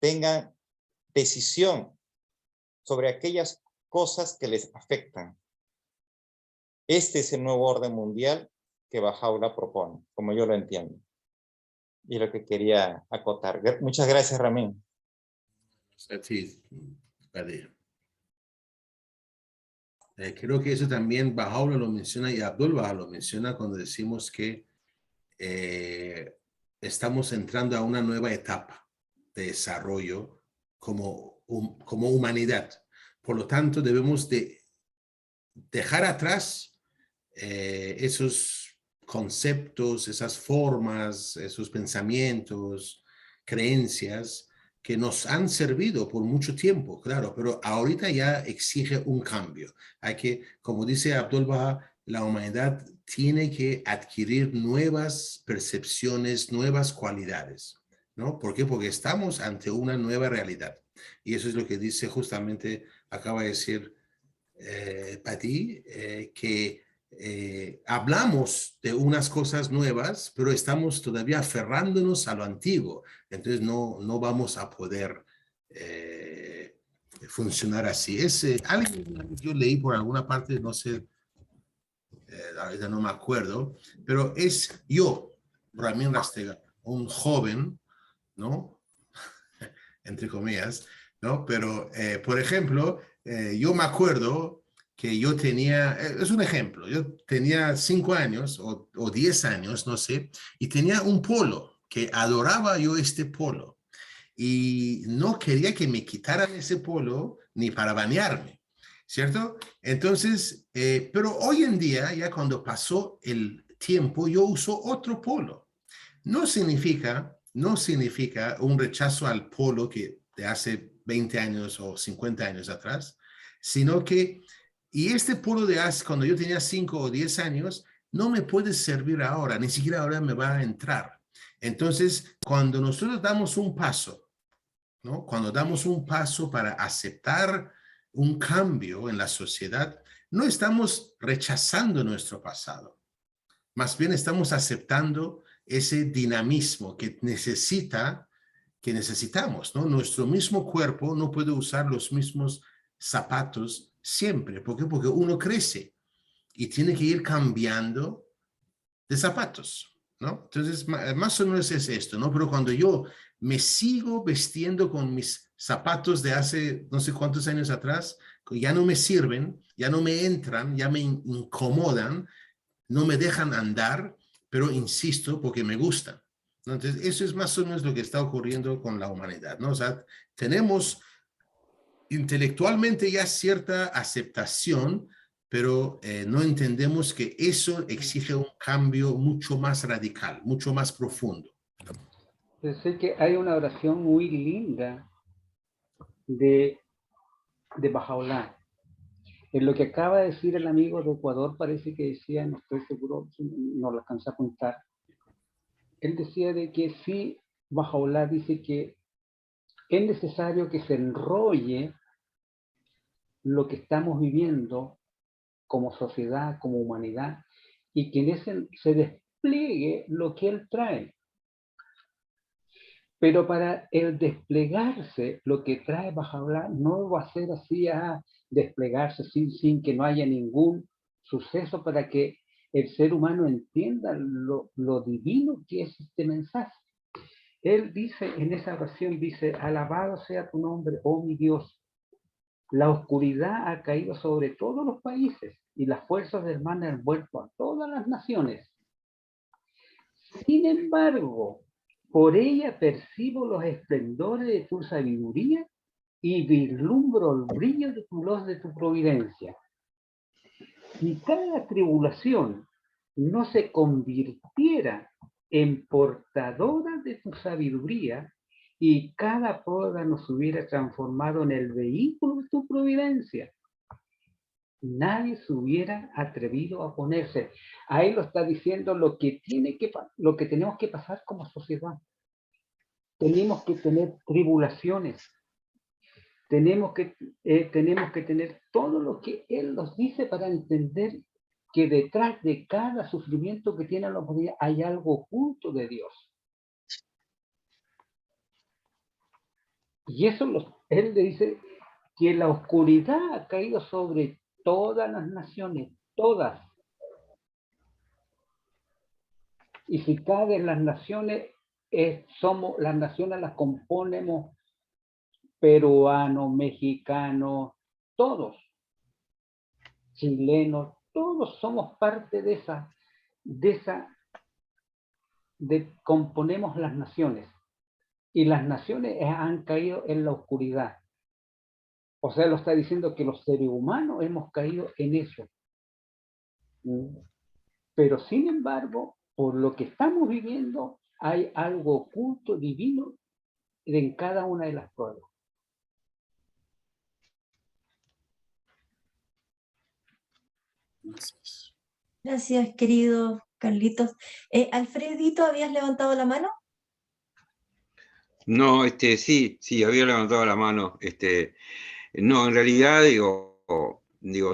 tengan decisión sobre aquellas cosas que les afectan. Este es el nuevo orden mundial que Baha'u'lláh propone, como yo lo entiendo. Y lo que quería acotar. Muchas gracias, Ramín. Sí, creo que eso también Baha'u'lláh lo menciona y Abdul-Bahá lo menciona cuando decimos que estamos entrando a una nueva etapa de desarrollo como humanidad. Por lo tanto, debemos de dejar atrás esos conceptos, esas formas, esos pensamientos, creencias que nos han servido por mucho tiempo, claro, pero ahorita ya exige un cambio. Hay que, como dice Abdul-Bahá, la humanidad tiene que adquirir nuevas percepciones, nuevas cualidades, ¿no? ¿Por qué? Porque estamos ante una nueva realidad. Y eso es lo que dice justamente, acaba de decir Patty, que hablamos de unas cosas nuevas, pero estamos todavía aferrándonos a lo antiguo. Entonces no vamos a poder funcionar así. Yo leí por alguna parte, no sé, ahorita no me acuerdo, pero es yo, Ramín Rastega, un joven, ¿no? Entre comillas, ¿no? Pero, por ejemplo, yo me acuerdo que yo tenía, es un ejemplo, yo tenía 5 años o 10 años, no sé, y tenía un polo, que adoraba yo este polo, y no quería que me quitaran ese polo ni para bañarme, ¿cierto? Entonces, pero hoy en día, ya cuando pasó el tiempo, yo uso otro polo. No significa un rechazo al polo que de hace 20 años o 50 años atrás, sino que, y este polo de hace, cuando yo tenía 5 o 10 años, no me puede servir ahora, ni siquiera ahora me va a entrar. Entonces, cuando nosotros damos un paso, ¿no? Cuando damos un paso para aceptar un cambio en la sociedad, no estamos rechazando nuestro pasado, más bien estamos aceptando ese dinamismo que necesitamos, ¿no? Nuestro mismo cuerpo no puede usar los mismos zapatos siempre. ¿Por qué? Porque uno crece y tiene que ir cambiando de zapatos, ¿no? Entonces, más o menos es esto, ¿no? Pero cuando yo me sigo vestiendo con mis zapatos de hace no sé cuántos años atrás, que ya no me sirven, ya no me entran, ya me incomodan, no me dejan andar, pero insisto porque me gustan, ¿no? Entonces, eso es más o menos lo que está ocurriendo con la humanidad, ¿no? O sea, tenemos intelectualmente ya cierta aceptación, pero no entendemos que eso exige un cambio mucho más radical, mucho más profundo. Yo sé que hay una oración muy linda de Bahá'u'lláh. En lo que acaba de decir el amigo de Ecuador, parece que decía, no estoy seguro, no lo alcanza a apuntar, él decía de que sí, Bahá'u'lláh dice que es necesario que se enrolle lo que estamos viviendo como sociedad, como humanidad, y que en ese se despliegue lo que él trae. Pero para el desplegarse, lo que trae Bahá'u'lláh no va a ser así a desplegarse sin que no haya ningún suceso para que el ser humano entienda lo divino que es este mensaje. Él dice, en esa oración, dice, alabado sea tu nombre, oh mi Dios. La oscuridad ha caído sobre todos los países y las fuerzas del mal han vuelto a todas las naciones. Sin embargo, por ella percibo los esplendores de tu sabiduría y vislumbro el brillo de tu luz, de tu providencia. Si cada tribulación no se convirtiera en portadora de tu sabiduría y cada prueba nos hubiera transformado en el vehículo de tu providencia, nadie se hubiera atrevido a oponerse. Ahí lo está diciendo lo que tenemos que pasar como sociedad. Tenemos que tener tribulaciones. Tenemos que tener todo lo que Él nos dice para entender que detrás de cada sufrimiento que tiene la humanidad hay algo oculto de Dios. Y eso Él le dice que la oscuridad ha caído sobre todas las naciones, todas. Y si caen las naciones, las naciones las componemos peruanos, mexicanos, todos, chilenos, todos somos parte componemos las naciones. Y las naciones han caído en la oscuridad. O sea, lo está diciendo que los seres humanos hemos caído en eso. Pero sin embargo, por lo que estamos viviendo, hay algo oculto, divino, en cada una de las pruebas. Gracias, querido Carlitos. Alfredito, ¿habías levantado la mano? No, sí, había levantado la mano. No, en realidad digo,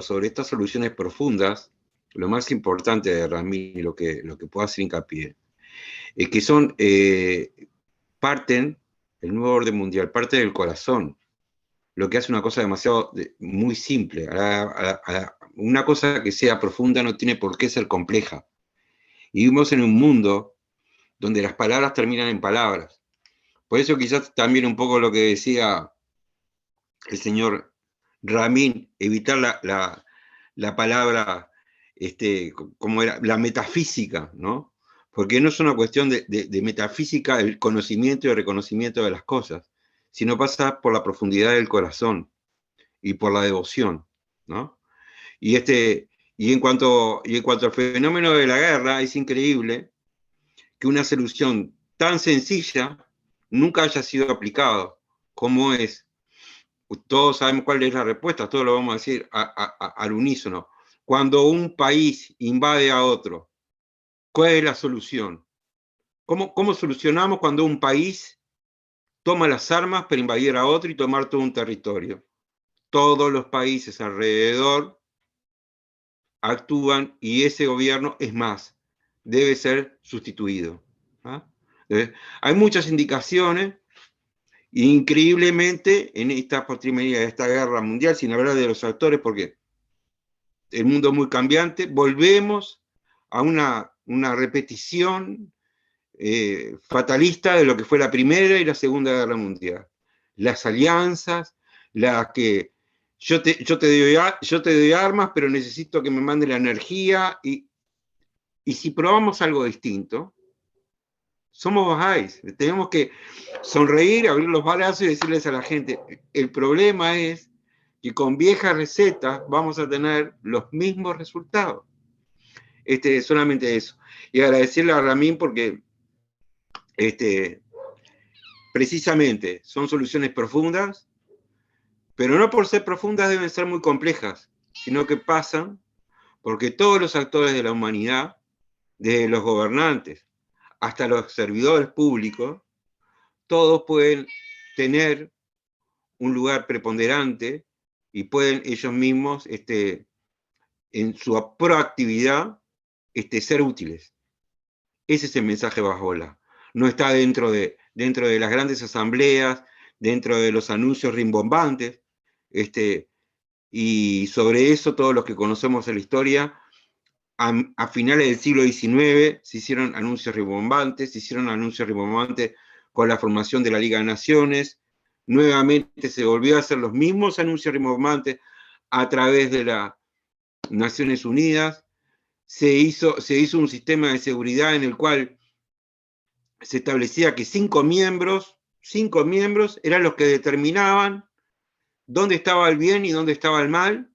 sobre estas soluciones profundas, lo más importante de Ramírez, lo que puedo hacer hincapié, es que son, el nuevo orden mundial, parte del corazón, lo que hace una cosa muy simple. Una cosa que sea profunda no tiene por qué ser compleja. Y vivimos en un mundo donde las palabras terminan en palabras. Por eso quizás también un poco lo que decía el señor Ramín, evitar la palabra, como era, la metafísica, ¿no? Porque no es una cuestión de metafísica, el conocimiento y el reconocimiento de las cosas, sino pasa por la profundidad del corazón y por la devoción, ¿no? Y en cuanto al fenómeno de la guerra, es increíble que una solución tan sencilla nunca haya sido aplicado, como es. Todos sabemos cuál es la respuesta, todos lo vamos a decir al unísono. Cuando un país invade a otro, ¿cuál es la solución? ¿Cómo solucionamos cuando un país toma las armas para invadir a otro y tomar todo un territorio? Todos los países alrededor actúan y ese gobierno, es más, debe ser sustituido. ¿Ah? Hay muchas indicaciones, increíblemente, en esta postrimería de esta guerra mundial, sin hablar de los actores, porque el mundo es muy cambiante, volvemos a una repetición fatalista de lo que fue la Primera y la Segunda Guerra Mundial. Las alianzas, las que yo te doy armas, pero necesito que me mande la energía, y si probamos algo distinto, somos bajáis. Tenemos que sonreír, abrir los brazos y decirles a la gente, el problema es que con viejas recetas vamos a tener los mismos resultados. Solamente eso. Y agradecerle a Ramín porque precisamente son soluciones profundas, pero no por ser profundas deben ser muy complejas, sino que pasan porque todos los actores de la humanidad, desde los gobernantes hasta los servidores públicos, todos pueden tener un lugar preponderante y pueden ellos mismos, en su proactividad, ser útiles. Ese es el mensaje Bajola. No está dentro de las grandes asambleas, dentro de los anuncios rimbombantes, y sobre eso todos los que conocemos la historia, a finales del siglo XIX se hicieron anuncios rimbombantes, con la formación de la Liga de Naciones, nuevamente se volvió a hacer los mismos anuncios rimbombantes a través de las Naciones Unidas, se hizo un sistema de seguridad en el cual se establecía que 5 miembros eran los que determinaban dónde estaba el bien y dónde estaba el mal,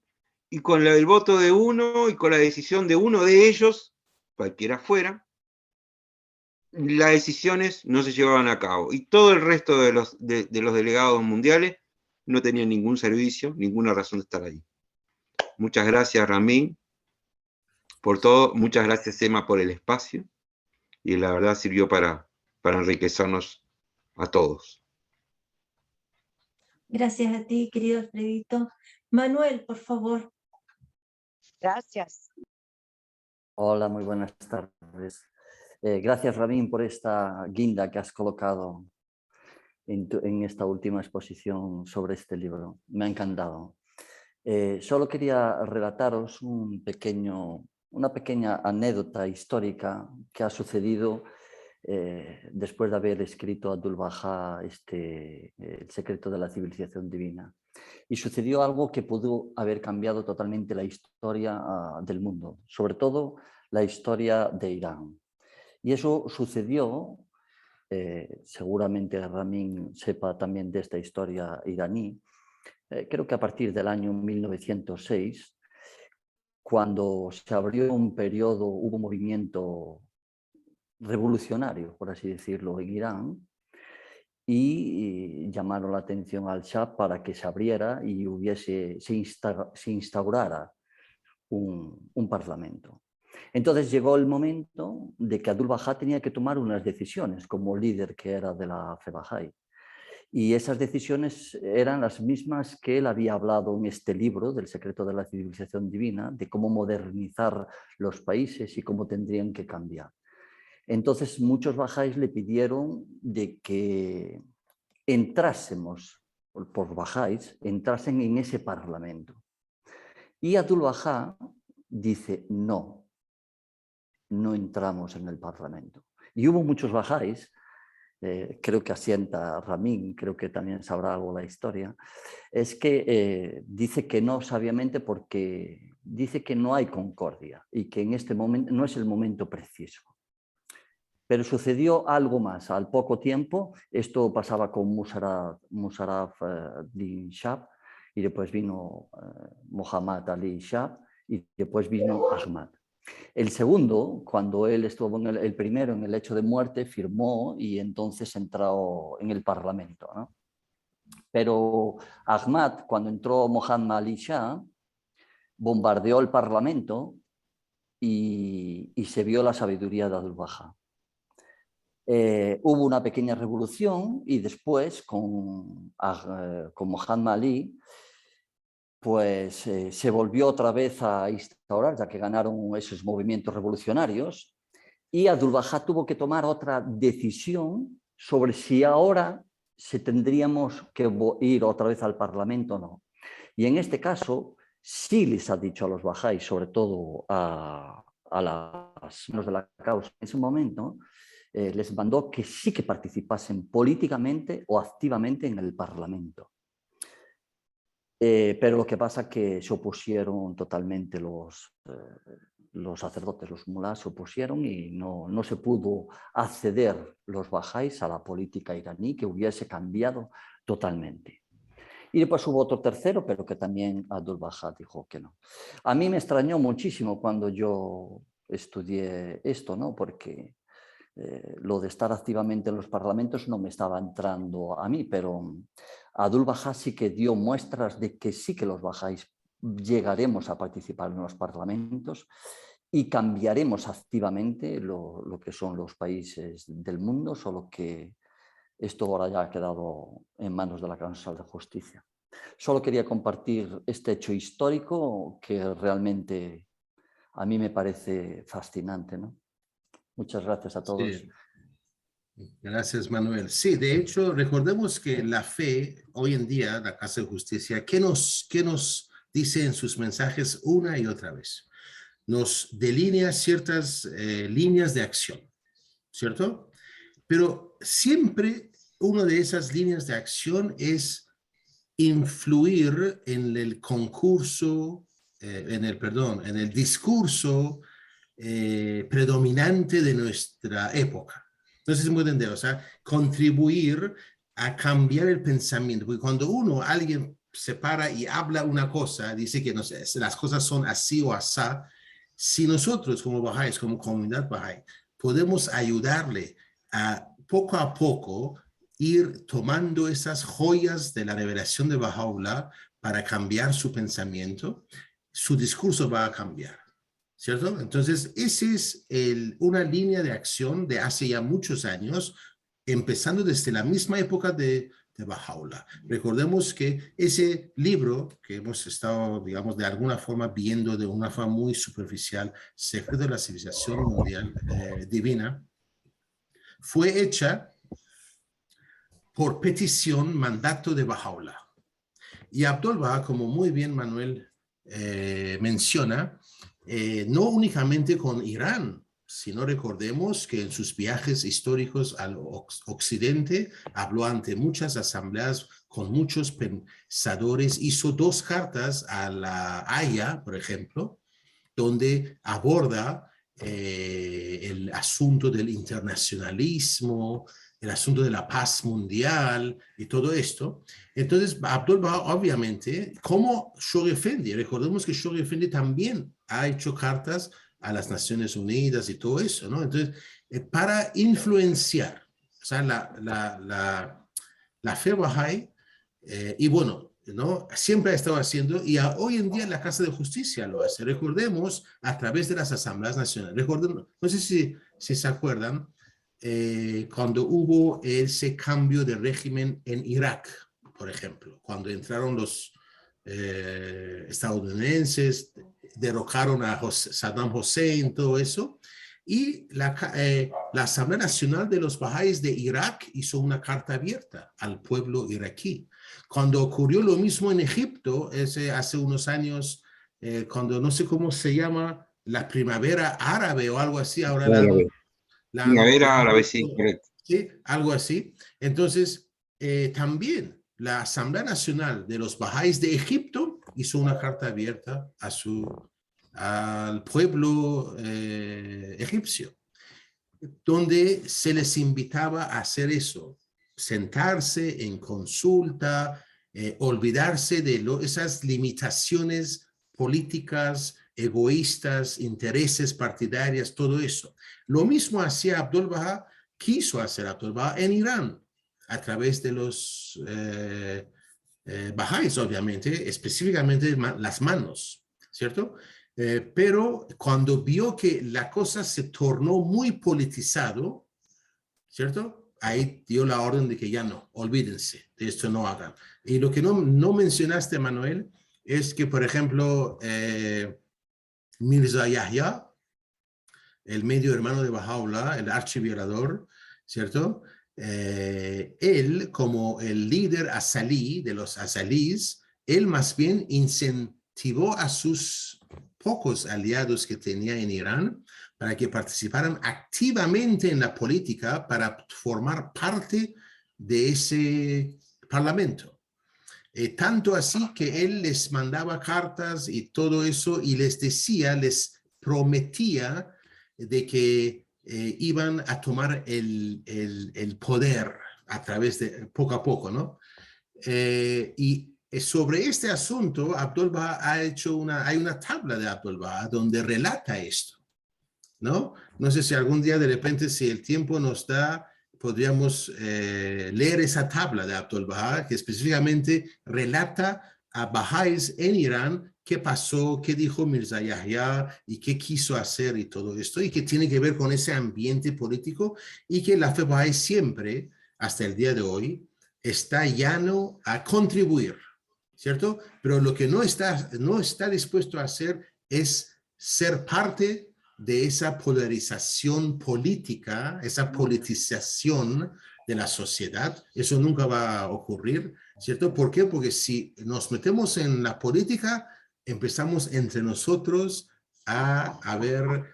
y con el voto de uno y con la decisión de uno de ellos, cualquiera fuera, las decisiones no se llevaban a cabo. Y todo el resto de los delegados mundiales no tenían ningún servicio, ninguna razón de estar ahí. Muchas gracias, Ramín, por todo. Muchas gracias, Emma, por el espacio. Y la verdad sirvió para enriquecernos a todos. Gracias a ti, querido Alfredito. Manuel, por favor. Gracias. Hola, muy buenas tardes. Gracias, Ramín, por esta guinda que has colocado en esta última exposición sobre este libro. Me ha encantado. Solo quería relataros una pequeña anécdota histórica que ha sucedido después de haber escrito Abdu'l-Bahá El secreto de la civilización divina. Y sucedió algo que pudo haber cambiado totalmente la historia del mundo, sobre todo la historia de Irán. Y eso sucedió, seguramente Ramín sepa también de esta historia iraní, creo que a partir del año 1906, cuando se abrió un periodo, hubo un movimiento revolucionario, por así decirlo, en Irán, y llamaron la atención al Shah para que se abriera y se instaurara un parlamento. Entonces llegó el momento de que Abdu'l-Bahá tenía que tomar unas decisiones como líder que era de la fe Bahá'í. Y esas decisiones eran las mismas que él había hablado en este libro del secreto de la civilización divina, de cómo modernizar los países y cómo tendrían que cambiar. Entonces muchos bahá'ís le pidieron de que entrasen en ese parlamento. Y Abdu'l-Bahá dice, no entramos en el parlamento. Y hubo muchos bahá'ís, creo que asienta Ramín, creo que también sabrá algo la historia, es que dice que no sabiamente porque dice que no hay concordia y que en este momento no es el momento preciso. Pero sucedió algo más. Al poco tiempo, esto pasaba con Musharraf din Shah, y después vino Muhammad Ali Shah, y después vino Ahmad. El segundo, cuando él estuvo el primero en el lecho de muerte, firmó y entonces entró en el parlamento, ¿no? Pero Ahmad, cuando entró Muhammad Ali Shah, bombardeó el parlamento y se vio la sabiduría de Abdu'l-Bahá. Hubo una pequeña revolución y después con Muhammad Ali pues se volvió otra vez a instaurar, ya que ganaron esos movimientos revolucionarios, y Abdu'l-Bahá tuvo que tomar otra decisión sobre si ahora se tendríamos que ir otra vez al Parlamento o no. Y en este caso, sí les ha dicho a los bahá'ís, sobre todo a las manos de la causa en ese momento, les mandó que sí que participasen políticamente o activamente en el Parlamento. Pero lo que pasa es que se opusieron totalmente los sacerdotes, los mulás se opusieron y no se pudo acceder los bahá'ís a la política iraní que hubiese cambiado totalmente. Y después hubo otro tercero, pero que también Abdu'l-Bahá dijo que no. A mí me extrañó muchísimo cuando yo estudié esto, ¿no? Porque lo de estar activamente en los parlamentos no me estaba entrando a mí, pero Abdu'l-Bahá sí que dio muestras de que sí que los bahá'ís llegaremos a participar en los parlamentos y cambiaremos activamente lo que son los países del mundo, solo que esto ahora ya ha quedado en manos de la Causa de Justicia. Solo quería compartir este hecho histórico que realmente a mí me parece fascinante, ¿no? Muchas gracias a todos. Sí. Gracias, Manuel. Sí, de hecho, recordemos que la fe, hoy en día, la Casa de Justicia, ¿qué nos dice en sus mensajes una y otra vez? Nos delinea ciertas líneas de acción, ¿cierto? Pero siempre una de esas líneas de acción es influir en el concurso, en el discurso predominante de nuestra época. Entonces, es muy entender, o sea, contribuir a cambiar el pensamiento, porque cuando alguien se para y habla una cosa, dice que no sé, las cosas son así o asá, si nosotros como bahá'ís, como comunidad bahá'í, podemos ayudarle a poco ir tomando esas joyas de la revelación de Baha'u'lláh para cambiar su pensamiento, su discurso va a cambiar, ¿cierto? Entonces, esa es una línea de acción de hace ya muchos años, empezando desde la misma época de Baha'u'lláh. Recordemos que ese libro que hemos estado, digamos, de alguna forma viendo de una forma muy superficial, Secreto de la Civilización Mundial Divina, fue hecha por petición, mandato de Baha'u'lláh. Y Abdu'l-Bahá, como muy bien Manuel menciona, no únicamente con Irán, sino recordemos que en sus viajes históricos al occidente habló ante muchas asambleas con muchos pensadores, hizo 2 cartas a la Haya, por ejemplo, donde aborda el asunto del internacionalismo, el asunto de la paz mundial y todo esto. Entonces, Abdu'l-Bahá, obviamente, como Shoghi Effendi, recordemos que Shoghi Effendi también ha hecho cartas a las Naciones Unidas y todo eso, ¿no? Entonces, para influenciar, o sea, la fe Bahá'í, y bueno, ¿no? Siempre ha estado haciendo, y hoy en día la Casa de Justicia lo hace. Recordemos, a través de las asambleas nacionales. Recordemos, no sé si se acuerdan, cuando hubo ese cambio de régimen en Irak, por ejemplo, cuando entraron los estadounidenses, derrocaron a Saddam Hussein, todo eso, y la Asamblea Nacional de los Bahá'ís de Irak hizo una carta abierta al pueblo iraquí. Cuando ocurrió lo mismo en Egipto, hace unos años, cuando no sé cómo se llama, la primavera árabe o algo así, ahora primavera árabe, sí, correcto. Sí, algo así. Entonces, también la Asamblea Nacional de los Bahá'ís de Egipto hizo una carta abierta al pueblo egipcio, donde se les invitaba a hacer eso, sentarse en consulta, olvidarse de esas limitaciones políticas, egoístas, intereses partidarios, todo eso. Lo mismo hacía Abdu'l-Bahá, quiso hacer Abdu'l-Bahá en Irán, a través de los Bahá'ís, obviamente, específicamente las manos, ¿cierto? Pero cuando vio que la cosa se tornó muy politizado, ¿cierto? Ahí dio la orden de que ya no, olvídense de esto, no hagan. Y lo que no mencionaste, Manuel, es que, por ejemplo, Mirza Yahya, el medio hermano de Baha'u'llah, el archiviolador, ¿cierto? Él, como el líder azalí de los azalíes, él más bien incentivó a sus pocos aliados que tenía en Irán para que participaran activamente en la política para formar parte de ese parlamento. Tanto así que él les mandaba cartas y todo eso y les decía, les prometía de que iban a tomar el poder a través de poco a poco, ¿no? Y sobre este asunto, Abdul Baha ha hecho hay una tabla de Abdul Baha donde relata esto, ¿no? No sé si algún día de repente, si el tiempo nos da, podríamos leer esa tabla de Abdul Baha que específicamente relata a Bahá'ís en Irán qué pasó, qué dijo Mirza Yahya y qué quiso hacer y todo esto, y que tiene que ver con ese ambiente político y que la fe Bahá'í siempre, hasta el día de hoy, está llano a contribuir, ¿cierto? Pero lo que no está dispuesto a hacer es ser parte de esa polarización política, esa politización de la sociedad. Eso nunca va a ocurrir, ¿cierto? ¿Por qué? Porque si nos metemos en la política, empezamos entre nosotros a ver,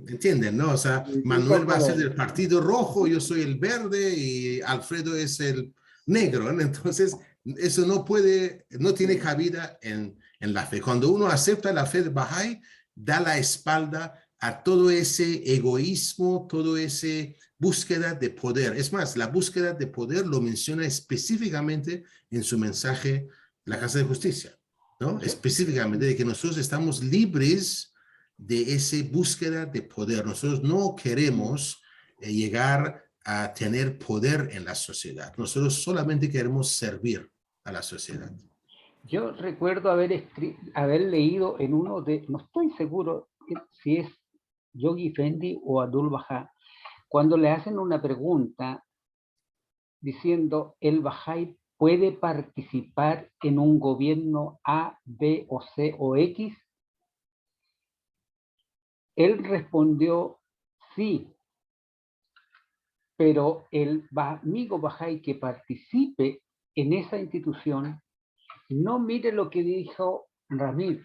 ¿entienden? ¿No? O sea, Manuel va a ser del partido rojo, yo soy el verde y Alfredo es el negro, ¿no? Entonces, eso no tiene cabida en la fe. Cuando uno acepta la fe de Bahá'í, da la espalda a todo ese egoísmo, todo ese búsqueda de poder. Es más, la búsqueda de poder lo menciona específicamente en su mensaje La Casa de Justicia, ¿no? Específicamente de que nosotros estamos libres de esa búsqueda de poder. Nosotros no queremos llegar a tener poder en la sociedad. Nosotros solamente queremos servir a la sociedad. Yo recuerdo haber leído en uno de, no estoy seguro si es Yogi Effendi o Abdul Baha, cuando le hacen una pregunta diciendo, ¿el Bahá'í puede participar en un gobierno A, B o C o X? Él respondió, sí, pero el amigo Bahá'í que participe en esa institución, no mire lo que dijo Ramil,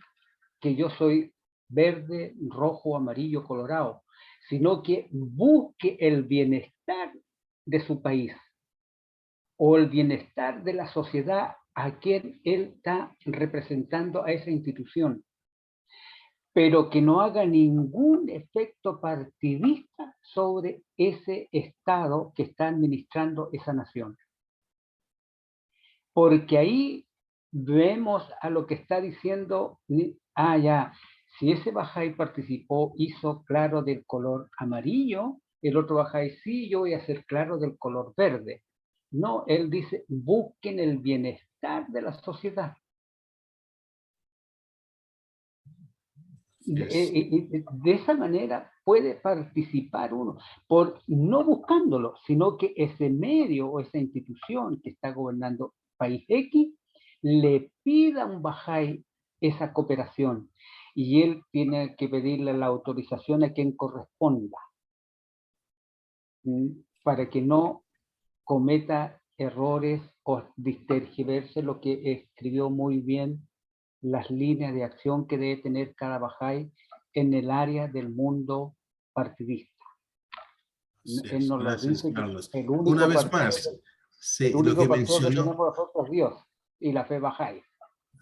que yo soy verde, rojo, amarillo, colorado, sino que busque el bienestar de su país o el bienestar de la sociedad a quien él está representando a esa institución, pero que no haga ningún efecto partidista sobre ese Estado que está administrando esa nación. Porque ahí vemos a lo que está diciendo, ya, si ese Bahá'í participó, hizo claro del color amarillo, el otro Bahá'í sí, yo voy a hacer claro del color verde. No, él dice, busquen el bienestar de la sociedad. De esa manera puede participar uno, no buscándolo, sino que ese medio o esa institución que está gobernando país X le pida a un Bahá'í esa cooperación y él tiene que pedirle la autorización a quien corresponda para que no cometa errores o tergiverse lo que escribió muy bien las líneas de acción que debe tener cada Bahá'í en el área del mundo partidista. Sí, él nos lo dice, el único una vez más, sí, el único lo que partido mencionó, que tenemos nosotros Dios y la fe Bahá'í.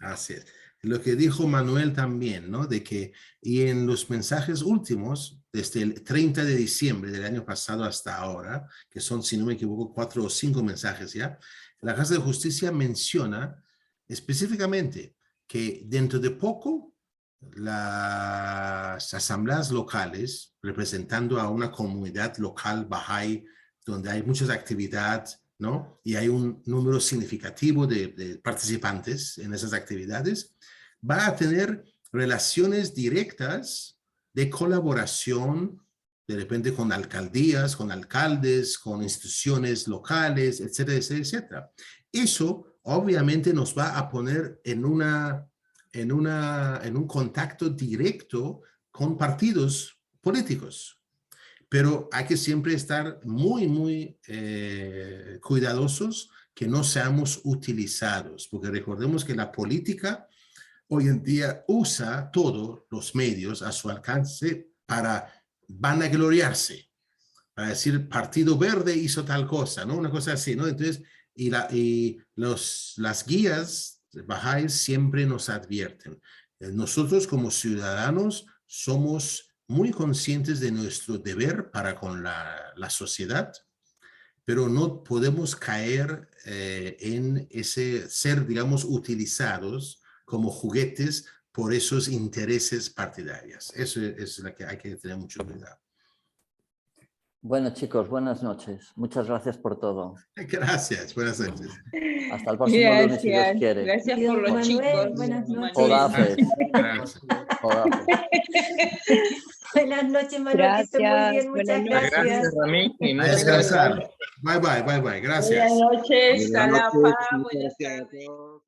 Así es. Lo que dijo Manuel también, ¿no? De que, y en los mensajes últimos, desde el 30 de diciembre del año pasado hasta ahora, que son, si no me equivoco, 4 o 5 mensajes ya, la Casa de Justicia menciona específicamente que dentro de poco las asambleas locales, representando a una comunidad local Bahá'í, donde hay muchas actividades, ¿no? Y hay un número significativo de participantes en esas actividades, va a tener relaciones directas de colaboración, de repente con alcaldías, con alcaldes, con instituciones locales, etcétera, etcétera, etcétera. Eso obviamente nos va a poner en un contacto directo con partidos políticos. Pero hay que siempre estar muy, muy cuidadosos que no seamos utilizados, porque recordemos que la política hoy en día usa todos los medios a su alcance para vanagloriarse, para decir Partido Verde hizo tal cosa, ¿no? Una cosa así, ¿no? Entonces, las guías Bahá'ís siempre nos advierten. Nosotros como ciudadanos somos muy conscientes de nuestro deber para con la sociedad, pero no podemos caer en ese ser, digamos, utilizados como juguetes por esos intereses partidarios. Eso es lo que hay que tener mucho cuidado. Bueno, chicos, buenas noches. Muchas gracias por todo. Gracias, buenas noches. Hasta el próximo lunes, si Dios Gracias. quiere. Gracias Querido por los Manuel, chicos. buenas noches. Odafes. Gracias. Odafes. Buenas noches, Manuel, que estés muy Gracias, bien, muchas buenas noches. gracias. Ramín. Y A muchas descansar. gracias. Bye, bye, bye, bye. Gracias. Buenas noches, Buenas Salapa, noches, muchas buenas gracias a tardes. todos.